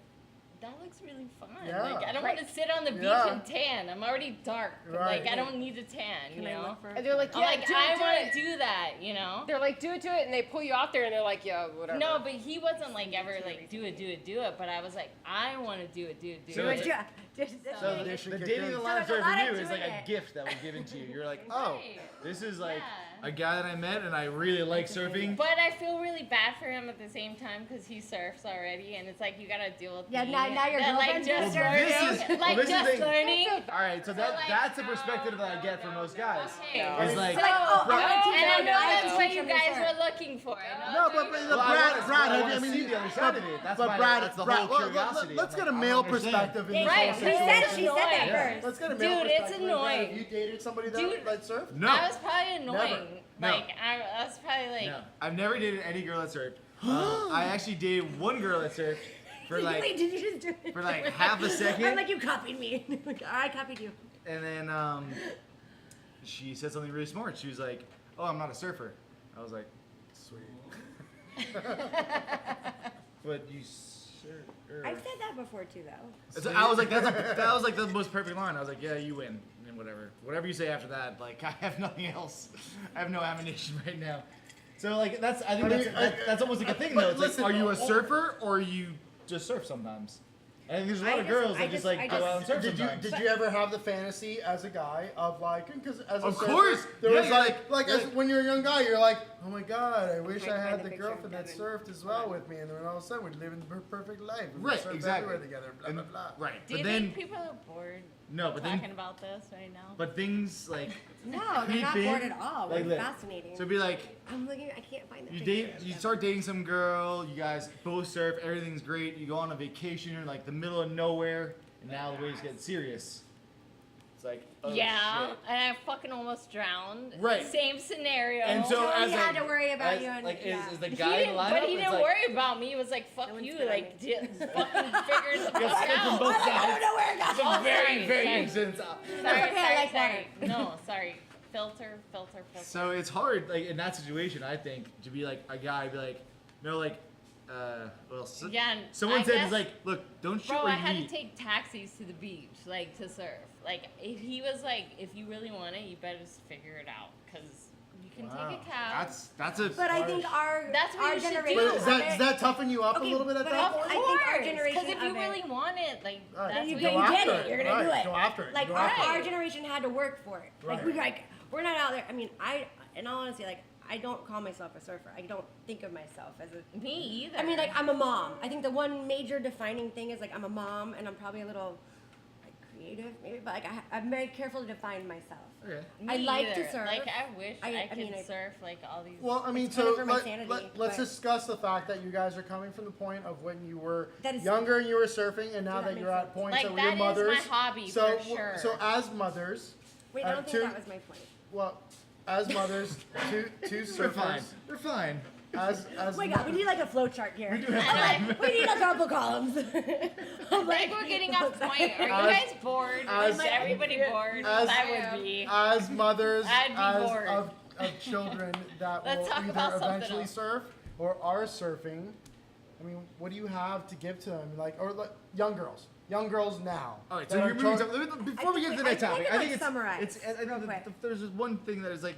That looks really fun. Yeah. Like I don't Right. want to sit on the beach Yeah. and tan. I'm already dark. Right. Like I don't need to tan. Can you I know. look for? And they're like, I'm yeah, like do I it, want to do that. You know. They're like, do it, and they pull you out there, and they're like, yeah, whatever. No, but he wasn't like ever like do it. But I was like, I want to do it. So it. Yeah, just So They the should get dating good. the So line there's a surf lot for you into is like it. a gift that was given to you. You're like, oh, Right. this is like Yeah. a guy that I met and I really like surfing. But I feel really bad for him at the same time because he surfs already, and it's like you gotta deal with Yeah, me now your that, like girlfriend's just gonna Well, this learning, is- like this is just the- learning. All right, so like, that's the perspective that I get from most guys. Okay. It's like, So like, oh, Brad- I want to teach And I him. know I want that's to what teach you him to guys surf. were looking for. I know No, that's but what you- Well, I Brad, wanna- Brad, I have wanna you, I mean, see the other side of it. That's but my- Brad, that's the Brad, whole curiosity. let's get a I don't male understand. perspective in this Right, whole he situation. said She said that annoying. first. Let's get a male Dude, it's perspective. Brad, annoying. Have you dated somebody Dude. that surfed? No. That was probably annoying. No. Like I was probably like, No, I've never dated any girl that surfed. I actually dated one girl that surfed for like, Wait, did you just do it? for like half a second. I'm like, you copied me. I copied you. And then she said something really smart. She was like, "Oh, I'm not a surfer." I was like, Sweet. "But you surf." I've said that before too, though. So I was like, that was like the most perfect line. I was like, "Yeah, you win." And whatever you say after that, like I have nothing else. I have no ammunition right now. So like I think that's almost like a thing though. It's listen, like, are you a surfer or you just surf sometimes? I think there's a lot of girls that just like go out and surf Did sometimes. you ever have the fantasy as a guy of like, because as a Of surfer, course. there Yeah, was you're like like- as when you're a young guy, you're like, oh my god, I wish Trying I to had find the the picture of girlfriend that Devin. surfed as well with me, and then all of a sudden we'd live in the perfect life. We would Right, surf exactly. everywhere together, blah blah And- blah. Right, do but you then think people are bored no, but talking then about this right now? but things like No, they're not creeping, bored at all. like We're look, fascinating. So it'd be like I'm looking. I can't find the you picture. you start dating some girl, you guys both surf, everything's great. You go on a vacation in like the middle of nowhere, and now the waves get serious. It's like oh, yeah, shit. and I fucking almost drowned. Right. Same scenario. And so Tony as had a- to worry about as, you and- like yeah. is the he guy in didn't, the lineup? but he it's didn't like, worry about me. He was like, "Fuck No one's you!" filming. Like, fucking figures the You're fuck scared from out. both I sides. don't know where it goes. It's a Oh, very, sorry, very sorry. intense. Sorry, okay, I like sorry. No, sorry. Filter. So it's hard, like in that situation, I think, to be like a guy, be like, no, like, well, Yeah, and someone I said, guess- it's like, look, don't shoot Bro, where I you had to eat. take taxis to the beach, like, to surf. Like, if he was like, if you really want it, you better just figure it out, because you can Wow. take a cab. That's a. But I think That's what our you should generation. do. But does that toughen you up a little bit at but that I point? Of think our course, generation because if you of it- really want it, like, Right. that's you what get you it. after You're gonna right. do it. Go after it. Like Go our, after our it. generation had to work for it. Like Right. we're not out there. I mean, in all honesty, like I don't call myself a surfer. I don't think of myself as a. Me either. I mean, like I'm a mom. I think the one major defining thing is like I'm a mom, and I'm probably a little like creative, maybe, but like I'm very careful to define myself. Okay. I Me like to either. surf. Like, I wish I could mean, surf, like, all these. Well, I mean, It's kind so of for my sanity, let's but- discuss the fact that you guys are coming from the point of when you were That is- younger and you were surfing, and now that that you're makes at sense. points Like, that that your is mothers. my hobby, so, for sure. So as mothers, Wait, I don't two- think that was my point. well, as mothers, two We're fine. surfers. We're fine. as Oh my god, we need like a flow chart here. We do have We need a couple columns. I think we're getting off point. Are you As- guys bored? as- Is everybody bored? as- I would be. as mothers I'd be bored. of children that Let's will talk either about something eventually else. surf or are surfing. I mean, what do you have to give to them? Like, or like, young girls now. All right, that so are you're moving children- to, before we get to the next I think topic, we I think like summarize. I know Okay. there's just one thing that is like,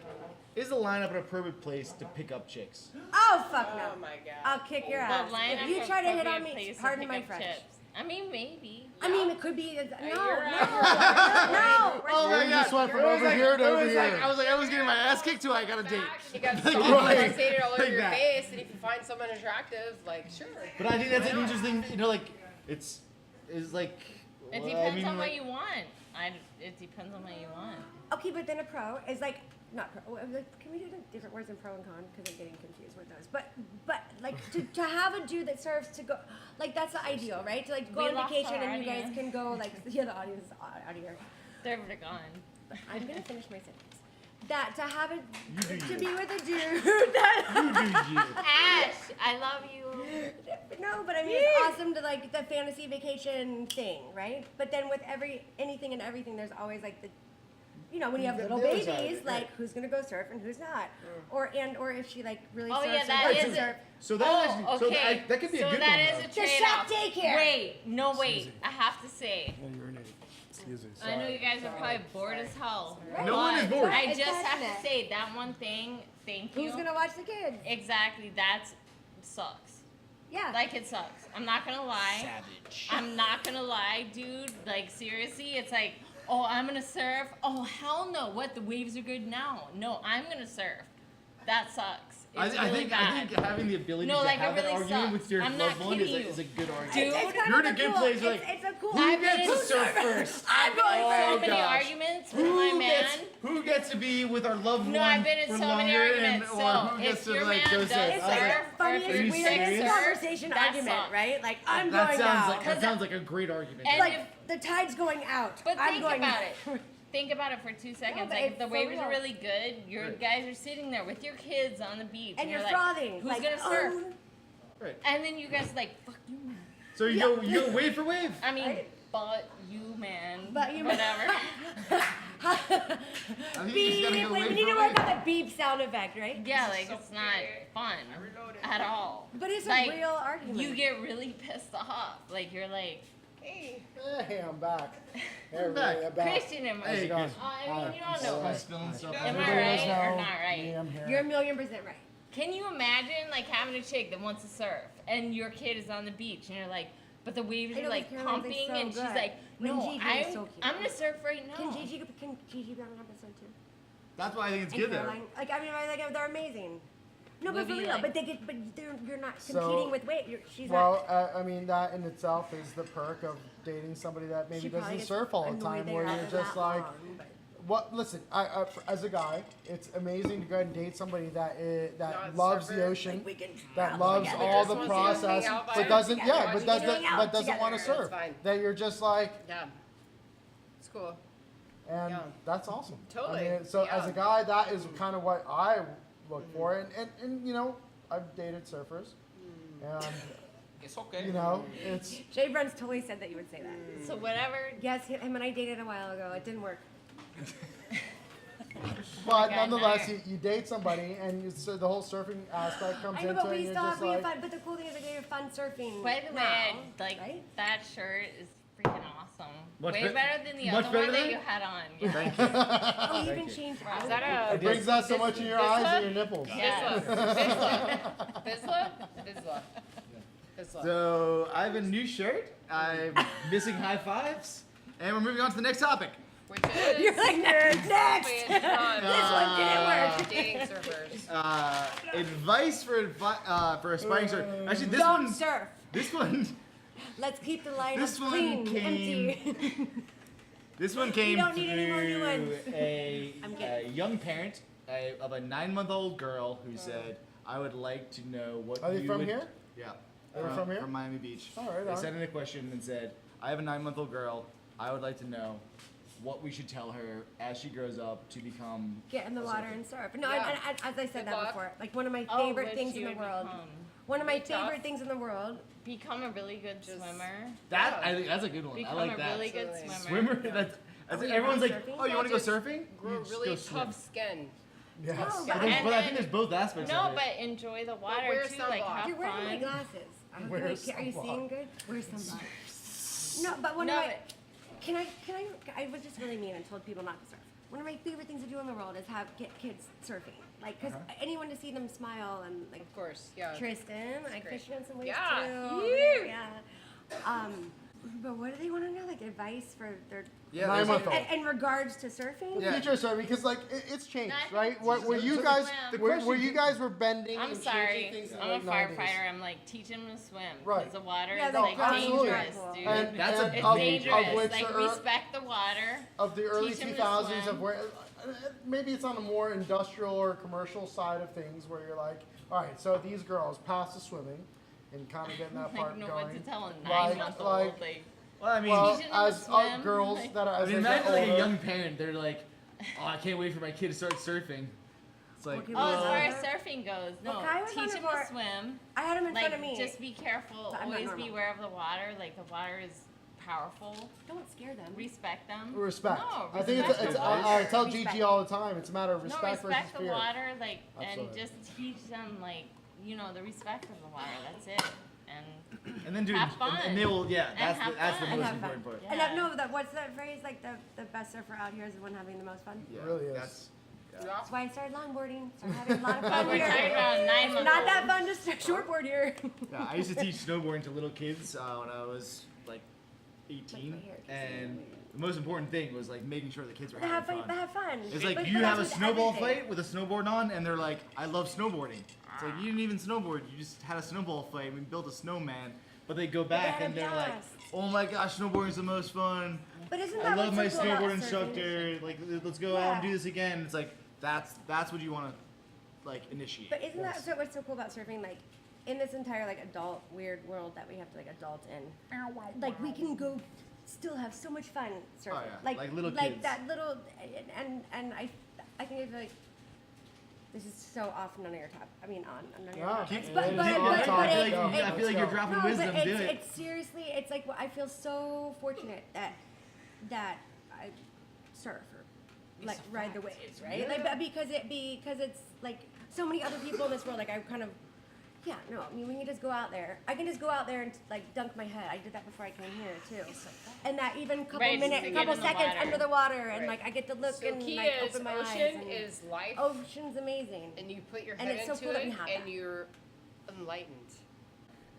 is the lineup an appropriate place to pick up chicks? Oh fuck no. Oh my god. I'll kick your The ass. lineup If you of try to hit on appropriate me, place to pardon pick my up French. chips. I mean, maybe. I mean, it could be. No, you're no, right. no. Oh my You god! just went from It was over like- here to it over was like- here. I was getting my ass kicked too. I got a date. You got Like, salt right. fixated all over Like your that. face, and if you find someone attractive, like sure. But I think that's an interesting, like, it's like. It well, depends I mean, on like, what you want. It depends on what you want. Okay, but then a pro is like not pro. Can we do the different words in pro and con? Because I'm getting confused with those. But like to have a dude that serves to go like that's the ideal, right? To like go We on lost vacation our and you guys audience. can go like yeah, the audience is out of here. They're gone. I'm gonna finish my sentence. That to have it You do to you. be with a dude that You do you. Ash, I love you. no, but I mean it's awesome to like the fantasy vacation thing, right? But then with anything and everything, there's always like the when you have The little other side of babies, it, like who's gonna go surf and who's not, or if she like really Oh, surfs yeah, and that doesn't is surf. So that Oh, actually, so okay. that could be so a good that one. is though. a The trade-off. chef daycare. Wait, no, wait. I have to say. Yeah, you're an idiot. Excuse me. I know you guys are probably bored as hell. No one is but bored. I It's just have passionate. to say that one thing. Thank you. Who's gonna watch the kids? Exactly. That sucks. Yeah. Like it sucks. I'm not gonna lie. Savage. I'm not gonna lie, dude. Like seriously, it's like, oh, I'm gonna surf. Oh hell no! What? The waves are good now. No, I'm gonna surf. That sucks. It's I really think bad. having the ability No, to like, it have that really argument sucks. with your I'm loved not one kidding is a you. good argument. Dude, It's kind You're of in a good cool, place, like, it's a cool. Who I've gets been to in surf so- first? I've been in Oh, so many gosh. arguments with my man. Who gets to be with our loved one No, I've been in for so longer many arguments. or So who gets if to your like man go does surf? It's I was like like, the Or if funniest, Are you weirdest serious? conversation That argument, sucks. right? Like I'm that going sounds out. like that sounds like a great argument. And like if- the tide's going out. But I'm think going about out. it. Think about it for 2 seconds. but Like if it's the for waves real. are really good, your Right. guys are sitting there with your kids on the beach, And you're like, frothing. Who's like, gonna surf? oh. Right. And then you guys are like, fuck you, man. So you go wave for wave. I mean, Right. but you, man. But you, man. whatever. I think you just gotta Beep. go Wait, wave we need for to work wave. on the beep sound effect, right? Yeah, like it's not fun at all. But it's Like, a real argument. You get really pissed off. Like you're like, Hey. Hey, I'm back. Hey, I'm back. everybody, I'm back. Christian, am Hey, I? guys. I mean, you don't know. I'm spilling stuff. Am I Everybody right knows or now, not right? me, I'm here. You're 1,000,000% right. Can you imagine like having a chick that wants to surf and your kid is on the beach and you're like, but the waves I are know, like but Caroline's, like, pumping so and she's good. like, When no, Gigi is so cute. I'm gonna surf right now. Can Gigi be on an episode too? That's why I think it's And good though. Caroline, like I mean, like they're amazing. No, Would but for be real, like- but you're not So- competing with weight. She's Well, I mean, that in itself is the perk of dating somebody that not. maybe She probably doesn't gets surf all the annoyed time, that where you're you're out just that like, long, but- what? Listen, as a guy, it's amazing to go ahead and date somebody that Not loves the surfer. ocean, Like, we can that travel loves together. all Just the wants to hang process, out by but doesn't, together. yeah, but We can doesn't, hang but out doesn't want to together. surf. That's fine. That you're just like, Yeah. It's cool. and Yeah. that's awesome. Totally, I mean, so as yeah. a guy, that is kind of what I look for, and you know, I've dated surfers, and It's okay. you know, it's. Jay Bruns totally said that you would say that. So whatever. Yes, him and I dated a while ago. It didn't work. But Okay, nonetheless, now you date somebody, and so the whole surfing aspect comes I know, into but it, we and you're still have just really like, fun. But the cool thing is, like, we have fun surfing. By the way, now, like right? that shirt is freaking awesome. Much Way bet- better than the much other better one than that it? you had on. Yeah. Thank you. Oh, you Thank even you. changed. Is that a it brings out so much in your eyes and your nipples. Yeah. Vizsla? So I have a new shirt. I'm missing high fives, and we're moving on to the next topic. Which is You're like, nerd, next! Wait, This one didn't work. dating surfers. Advice for aspiring surfers. Actually, this Don't one, surf. this one, Let's keep the line This one clean, came- empty. this one came don't need any more new through ones. a I'm kidding. young parent of a 9-month-old girl who said, "I would like to know what Are they you from would." here? Yeah. Are they from here? From Miami Beach. All right, They all sent right. in a question and said, "I have a 9-month-old girl. I would like to know what we should tell her as she grows up to become. Get in the a water surfer. and surf. No, Yeah. and as I said Good that luck. before, like one of my Oh, favorite what things she in the would world. become. One of my Be tough. favorite things in the world. Become a really good swimmer. That I think that's a good one. Become I like a that. really good Absolutely. swimmer. Swimmer. That's Oh, you everyone's like, wanna surfing? oh, you want to go Just surfing? Grow You just really go swim. tough skin. Yes. No, But but there's, And but I then- think there's both aspects No, of it. but enjoy the water wear too. Like sunblock. have You're wearing my fun. glasses. I'm Wear like, are you sunblock. seeing good? Wear sunblock. No, but one No, of my. Can I was just really mean and told people not to surf. One of my favorite things to do in the world is have get kids surfing. Like, because anyone to see them smile and like Of course, yeah. Tristan, I great. fish on some waves Yeah. too. Yee. Yeah. But what do they want to know? Like advice for their 9-month-old. in regards to surfing? The future of surfing, because like it's changed, Not right? teach Where them you to guys, swim. where you guys were bending I'm and sorry. changing things in the I'm a late 90s. firefighter. I'm like teaching them to swim. Right. Because the water Yeah, is no, like absolutely. dangerous, dude. And That's a and It's of, dangerous. Of which Like the respect the water. of the early teach 'em to 2000s swim. of where maybe it's on a more industrial or commercial side of things where you're like, all right, so these girls pass the swimming and kind of getting that I part don't know going. what to tell a Like- 9-month-old. like- Like, Well, I mean, Well, Teaching them to as swim, girls like- that are I as mean, they get imagine like a older- young parent. They're like, oh, I can't wait for my kid to start surfing. It's like, Okay, oh, as well, far as surfing goes, no. Well, Kai was on Teach a them board- to swim. I had him in front Like, of me. just be careful. But I'm not Always normal. be aware of the water. Like, the water is powerful. Don't scare them. Respect them. Respect. No, I think respect it's the I water. tell Respect. Gigi all the time. It's a matter of No, respect, respect versus the fear. water, like, Absolutely. and just teach them, like, you know, the respect of the water. That's it. and then dude, Have fun. and they will, yeah, And that's have that's the fun. most have fun. important part. Yeah. And that, no, that what's that phrase? Like the best surfer out here is the one having the most fun. Yeah, It really is. That's, That's why I started longboarding. Started having a lot of But fun we're here. talking about It's 9-month-old. not that fun to shortboard here. yeah, I used to teach snowboarding to little kids when I was like Like 18, right here, and the most important thing was like making sure the kids were They have having fun. fun. They have fun. It's like But you have a that's with snowball everything. fight with a snowboard on, and they're like, "I love snowboarding." It's like you didn't even snowboard; you just had a snowball fight. We built a snowman, but they go back had and a they're like, blast. "Oh my gosh, snowboarding's the most fun! But isn't I that love my what's so cool about snowboard surfing? instructor. Like, let's go out and Yeah. do this again." It's like that's what you want to like initiate. But isn't that so, what's so cool about surfing? Like, in this entire like adult weird world that we have to like adult in, like we can go still have so much fun surfing. Oh, yeah. Like little like kids. that little and I think it's like this is so off none of your top. I mean on none of your Yeah. topics. Keep- But keep but on but, talking. but I feel it, like, it, I feel like you're dropping no, wisdom. but Do it. it's seriously, it's like I feel so fortunate that I surf or like ride the waves, right? Like but because it's like so many other people in this world. Like I kind of, yeah, no. I mean, when you just go out there, I can just go out there and like dunk my head. I did that before I came here too. And that even couple Right, just to minutes, get couple in the seconds water. under the water, and Right. like I get to look So and key like is open my eyes. ocean And is life, ocean's amazing. and you put your And head it's so into cool that it, we have and that. you're enlightened.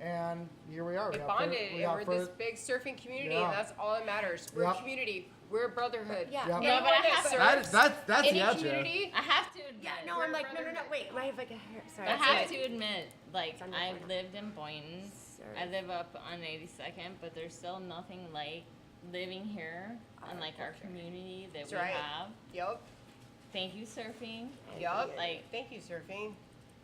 And here we are. We got bonded, fir- we and got we're this fir- big surfing community, Yeah. and that's all that matters. We're Yep. a community. We're a brotherhood. Yeah. Yep. No, Anyone but I that have to- surfs, That's any the outro. community, I have to admit. Yeah, no, I'm like, no, wait, I have like a hair. Sorry. I That's have it. to admit, like, It's on your I've corner. lived in Boynton. Sorry. I live up on 82nd, but there's still nothing like living here and like our community that That's we right. have. Yup, Thank you, surfing. yup. Like, Thank you, surfing.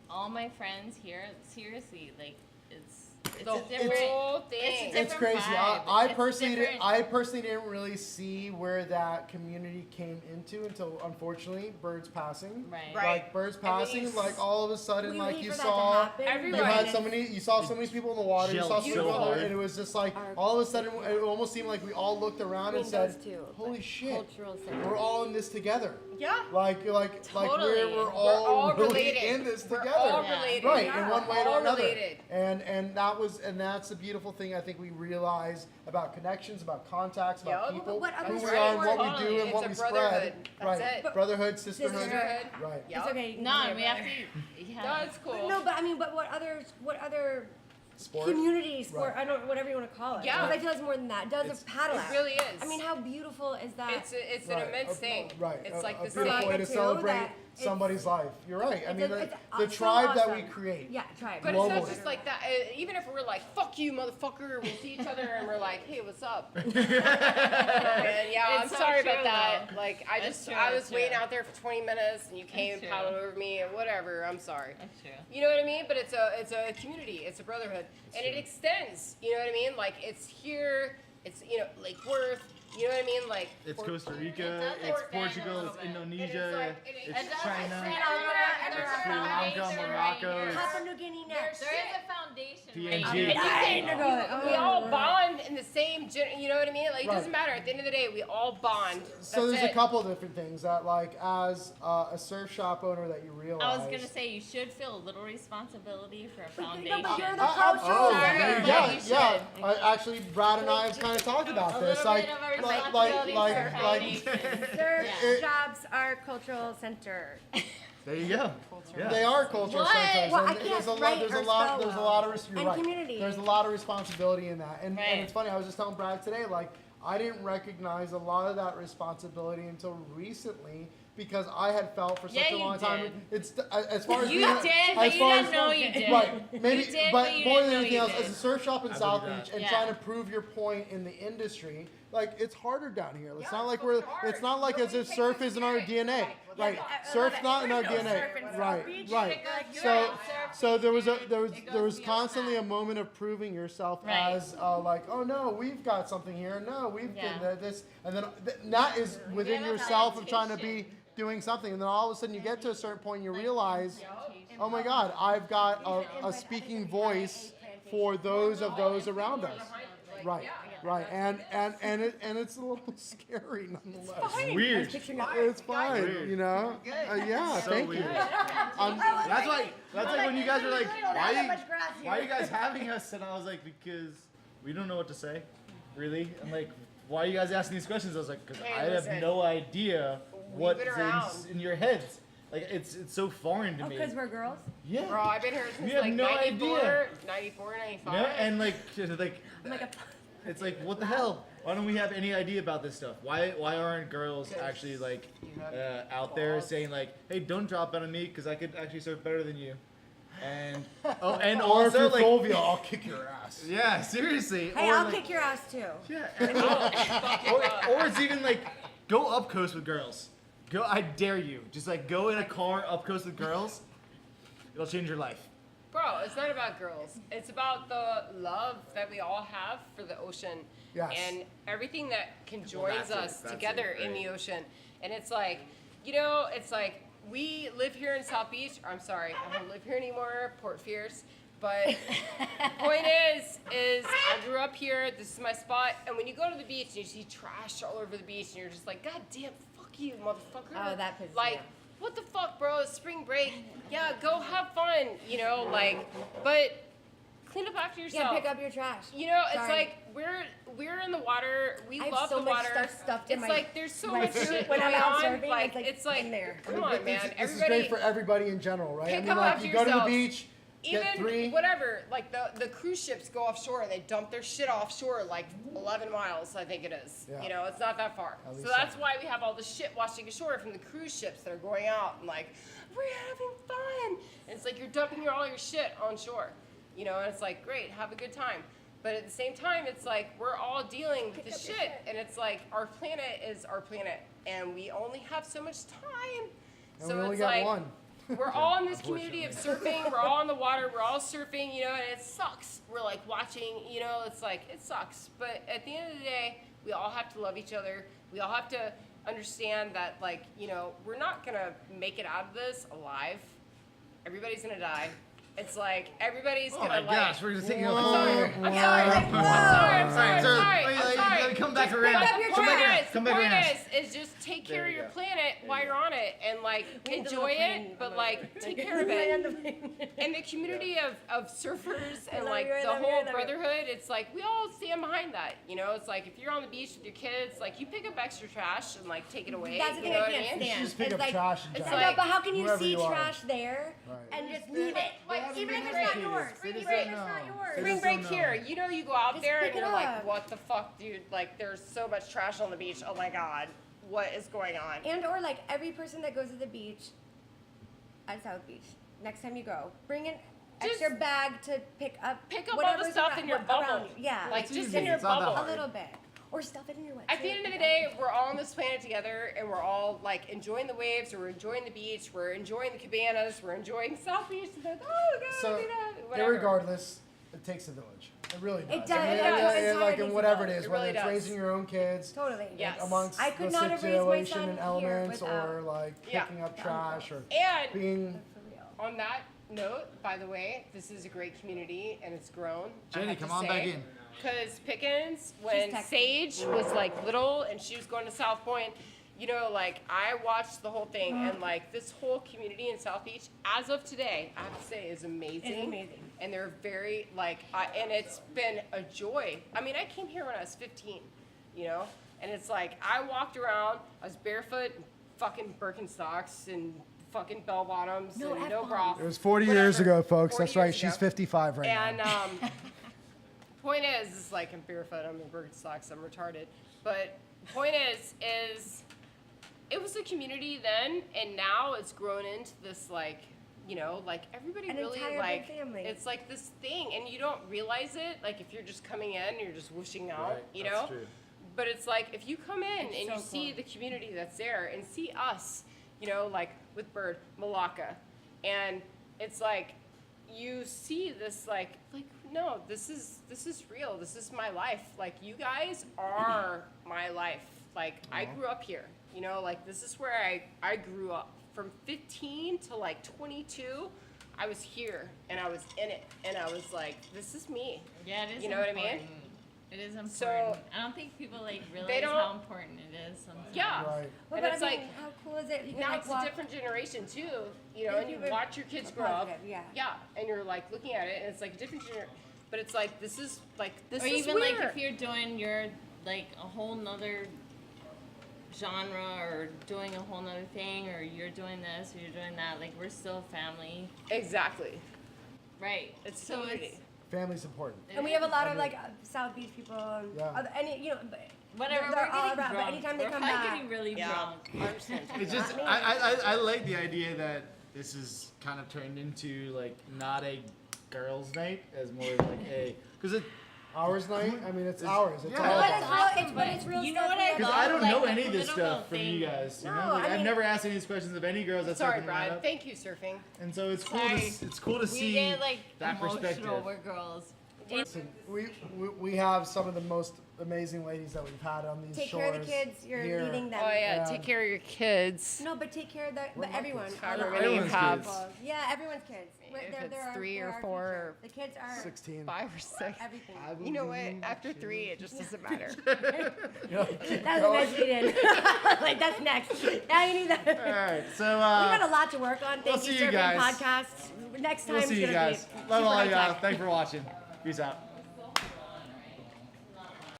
all my friends here, seriously, like, it's The a different. whole thing. it's a It's different crazy. vibe. I It's personally, different. I personally didn't really see where that community came into until, unfortunately, Bird's passing. Right. Right. Like Bird's And then passing, you like all of a sudden, We like wait you for that saw, to happen. you Everybody. had so many, you saw so many people in the water. You saw Gelled so so many people, hard. and it was just like Our- all of a sudden, it almost seemed like we all looked around and said, those two, "Holy but shit, cultural center. we're all in this together." Yeah. Like Totally. we're all really related. in this We're together. all Yeah. related. Right, Yeah. in one way or all another. related. And that's the beautiful thing I think we realize about connections, about contacts, about Yup. people, What other who we sport- are, and what we Totally. do, and what It's we a spread. brotherhood. That's Right, it. brotherhood, sisterhood. Sisterhood. Right. Yup. It's okay. you can No, say we it, have but- to. Yeah. No, it's cool. No, but I mean, but what other Sport. community sport? Right. I don't, whatever you want to call it. Yeah. Because I feel it's more than that. Does It's- a paddle It out. really is. I mean, how beautiful is that? It's Right. an immense thing. Right. It's like a this beautiful thing. way to too, celebrate that it's- somebody's life. You're right. I It's mean, a- the it's the so tribe that we awesome. create. Yeah, tribe. But it's not globally. just like that. Even if we're like, "Fuck you, motherfucker," we see each other and we're like, "Hey, what's up?" And yeah, I'm It's so sorry true, about that. though. Like, I That's just true, I was that's waiting true. out there for 20 minutes and you came and true. paddled over me and whatever. I'm sorry. That's true. You know what I mean? But it's a community. It's a brotherhood, and it extends. You know what I mean? Like it's here. It's Lake Worth. You know what I mean? Like It's Port- Costa Rica, It it's does Portugal, it's expand a little bit. Indonesia, It it's does China, expand it's Sri Lanka, Morocco. it's Papua New Guinea next. There is a foundation. PNG. right I'm here. dying to go. we all bond in the same, you know what I mean? Like, it Right. doesn't matter. At the end of the day, we all bond. So That's there's it. a couple different things that, like, as a surf shop owner, that you realize. I was gonna say you should feel a little responsibility for a foundation. but you're the Oh, Sorry, yeah, but yeah, you yeah. should. Actually, Brad and I have kind of talked about A this. little Like, bit of a like, responsibility for a like, foundation. Surf Yeah. shops are cultural center. There you go. Yeah. they are cultural What? centers. Well, I and can't there's a lot. write There's or a lot. spell There's a well. lot of. You're And right. community. There's a lot of responsibility in that, and Right. it's funny. I was just telling Brad today, like, I didn't recognize a lot of that responsibility until recently because I had felt for such Yeah, a long you time. did. It's as far as You being, did, but as you far didn't as- know you did. Right, maybe, You did, but but you more didn't than know anything you else, did. as a surf shop in I South believe that. Beach and Yeah. trying to prove your point in the industry, like it's harder down here. It's Yeah, not like it's we're. fucking hard. It's not like as Nobody if takes surf the is in our spirit. DNA. Right, I surf's love it. not in our There is no DNA. surf in South Right, Beach. right. You're So, right, surf so there was a is there was it goes there was beyond constantly that. a moment of proving yourself Right. as like, oh no, we've got something here. No, we've Yeah. done this, and then that is within have a yourself of trying to be foundation. doing something, and then all of a sudden you get to a certain point and you realize, oh my God, I've got a speaking voice for those of those around us. Right, right, and it's a little scary nonetheless. Weird. It's fine, Weird. you know. Yeah, So thank weird. you. That's like when you guys were like, We don't why have that you, much grass here. why are you guys having us? And I was like, because we don't know what to say, really. And like, why are you guys asking these questions? I was like, because Hey, I have listen. no idea what's been around. in your heads. Like it's so foreign to me. Because we're girls. Yeah. Bro, I've been here since have like no 94, idea. 94, 95. You know? And like I'm like a. it's like, what the hell? Why don't we have any idea about this stuff? Why aren't girls actually like out there saying like, hey, don't drop out on me because I could actually surf better than you. And and Or if also you're like, Fulvia, I'll kick your ass. yeah, seriously. Hey, or I'll like, kick your ass too. Yeah. or it's even like, go up coast with girls. Go, I dare you. Just like go in a car up coast with girls. It'll change your life. Bro, it's not about girls. It's about the love that we all have for the ocean. Yes. And everything that conjoins that's it. us That's together it, in right. the ocean. And it's like, you know, it's like we live here in South Beach. I'm sorry, I don't live here anymore, Port Fierce. But point is I grew up here. This is my spot. And when you go to the beach and you see trash all over the beach, and you're just like, God damn, fuck you, motherfucker. Oh, that pisses me like, off. what the fuck, bro? It's spring break. Yeah, go have fun. You know, like, but clean up after yourself. Yeah, pick up your trash. You know, it's Sorry. like we're in the water. We I have love so the much water. stuff stuffed in It's my- like there's so my much suit shit when going I'm out on. surfing, Like it's like in there. come on, man. This is Everybody great for everybody in general, right? Pick I mean, up like after you go to the yourselves. beach, even get 3. whatever. Like the cruise ships go offshore and they dump their shit offshore like 11 miles, I think it is. Yeah. You know, it's not that far. At So least that's so. why we have all the shit washing ashore from the cruise ships that are going out and like we're having fun. And it's like you're dumping all your shit on shore. You know, and it's like great, have a good time. But at the same time, it's like we're all dealing with the shit, and it's like our planet is our planet, and we only have so much time. And so we only it's got like one. we're all in this community of surfing. We're all in the water. We're all surfing, you know, and it sucks. We're like watching, you know, it's like it sucks. But at the end of the day, we all have to love each other. We all have to understand that, like, you know, we're not gonna make it out of this alive. Everybody's gonna die. It's like everybody's Oh gonna my like. gosh, we're just taking a I'm whole. sorry. I'm sorry. I'm sorry. Come back Just around. pick up your Come back trash. around. The Come back point around. is just take care There of you your go. planet while you're on it and like Need the enjoy little plane it, but on like the- take care of it. Land the plane. And the community of surfers and love like you, I the love you, I whole love you. brotherhood, it's like we all stand behind that. You know, it's like if you're on the beach with your kids, like you pick up extra trash and like take it away. That's the you thing know I what can't I mean? stand. Just pick It's up like- trash and it's junk. I know, like- but how can you Whoever see you are. trash there Right. and just leave it? Like, Even if it's spring not break. yours. They Even just if don't it's not know. yours. They Spring just break don't know. here, you know, you go out Just there pick and it you're like, up. what the fuck, dude? Like, there's so much trash on the beach. Oh my god, what is going on? And or like every person that goes to the beach at South Beach, next time you go, bring an Just extra bag to pick up pick up all whatever's the stuff around- in your around bubble. you. Yeah, Like, It's just easy. in your It's not that bubble. a hard. little bit. Or stuff it in your wetsuit. At the end of the day, we're all on this planet together, and we're all like enjoying the waves, or we're enjoying the beach, we're enjoying the cabanas, we're enjoying South Beach. And like, oh god, So, you know, whatever. irregardless, it takes a village. It really does. It does. I mean, It and- does. and, It's like, hard and to whatever do. it is, It whether really it's does. raising your own kids, Totally. Yes. amongst I could the not have raised my situation son and here elements, without- or like Yeah. picking up trash, or And being. For real. on that note, by the way, this is a great community and it's grown. Jenny, come on back in. Because Pickens, when texting. Sage was like little and she was going to South Point, you know, like I watched the whole thing and like this whole community in South Beach, as of today, I have to say, is amazing. It's amazing. And they're very like, and it's been a joy. I mean, I came here when I was 15, you know, and it's like I walked around, I was barefoot, in fucking Birkenstocks and fucking bell bottoms No and no F-bombs. bra. It was 40 years Whatever. ago, folks. 40 That's right. years She's ago. 55 right And now. point is like I'm barefoot, I'm in Birkenstocks, I'm retarded. But point is it was a community then, and now it's grown into this like, you know, like everybody An really entire big like family. it's like this thing, and you don't realize it. Like if you're just coming in, and you're just whooshing out, Right, you that's know. true. But it's like if you come in It's and so you see cool. the community that's there, and see us, you know, like with Bird, Malacca, and it's like you see this like no, this is real. This is my life. Like you guys are my life. Like I grew up here. You know, like this is where I grew up. From 15 to like 22, I was here and I was in it, and I was like, this is me. Yeah, it is. You know what I mean? important. It is important. So- I don't think people like realize They don't- how important it is sometimes. Yeah. Right. Well, And but it's I mean, like, how cool is it? You can now like it's walk. a different generation too, you know, Yeah, and you people- watch your kids grow up. positive, yeah. Yeah, and you're like looking at it, and it's like a different generation. But it's like this is Or is even where, like if you're doing your like a whole nother genre or doing a whole nother thing, or you're doing this or you're doing that, like we're still a family. exactly, Right. it's so community. Family's important. And we have a lot of like South Beach people, and Yeah. other, and you know, but Whatever, they're we're all getting around. But drunk. anytime they We're come probably back, getting really Yeah, drunk. I understand. It's just I like the idea that this is kind of turned into like not a girls' night as more of like a because it Ours night. I mean, it's ours. It's Yeah. all But of it's us. real. awesome, It's, but it's real. you know stuff what we I have because to I do. don't like know the any of this political stuff from thing. you guys. You No, know, like, I I've mean- never asked any of these questions of any girls. That's Sorry, surfing Brad. lineup. Thank you, surfing. And so it's cool. Sorry. It's cool to We see get like that emotional. perspective. We're girls. Listen, we have some of the most amazing ladies that we've had on these Take shores. care of the kids. You're here. leading them. Oh yeah, Yeah. take care of your kids. No, but take care of the, What everyone. kids? However All many you Everyone's have. kids. Yeah, everyone's kids. If They're- it's they're our- 3 they're or our 4 future. The kids are 16. 5 or 6. everything. You know what? After 3, it just doesn't matter. That's the next lead in. Like that's next. Now you need that. All right, so We got a lot to work on. we'll Thank you, see you Surfing guys. podcast. Next time we'll see you gonna guys. be Love super all high y'all. tech. Thanks for watching. Peace out.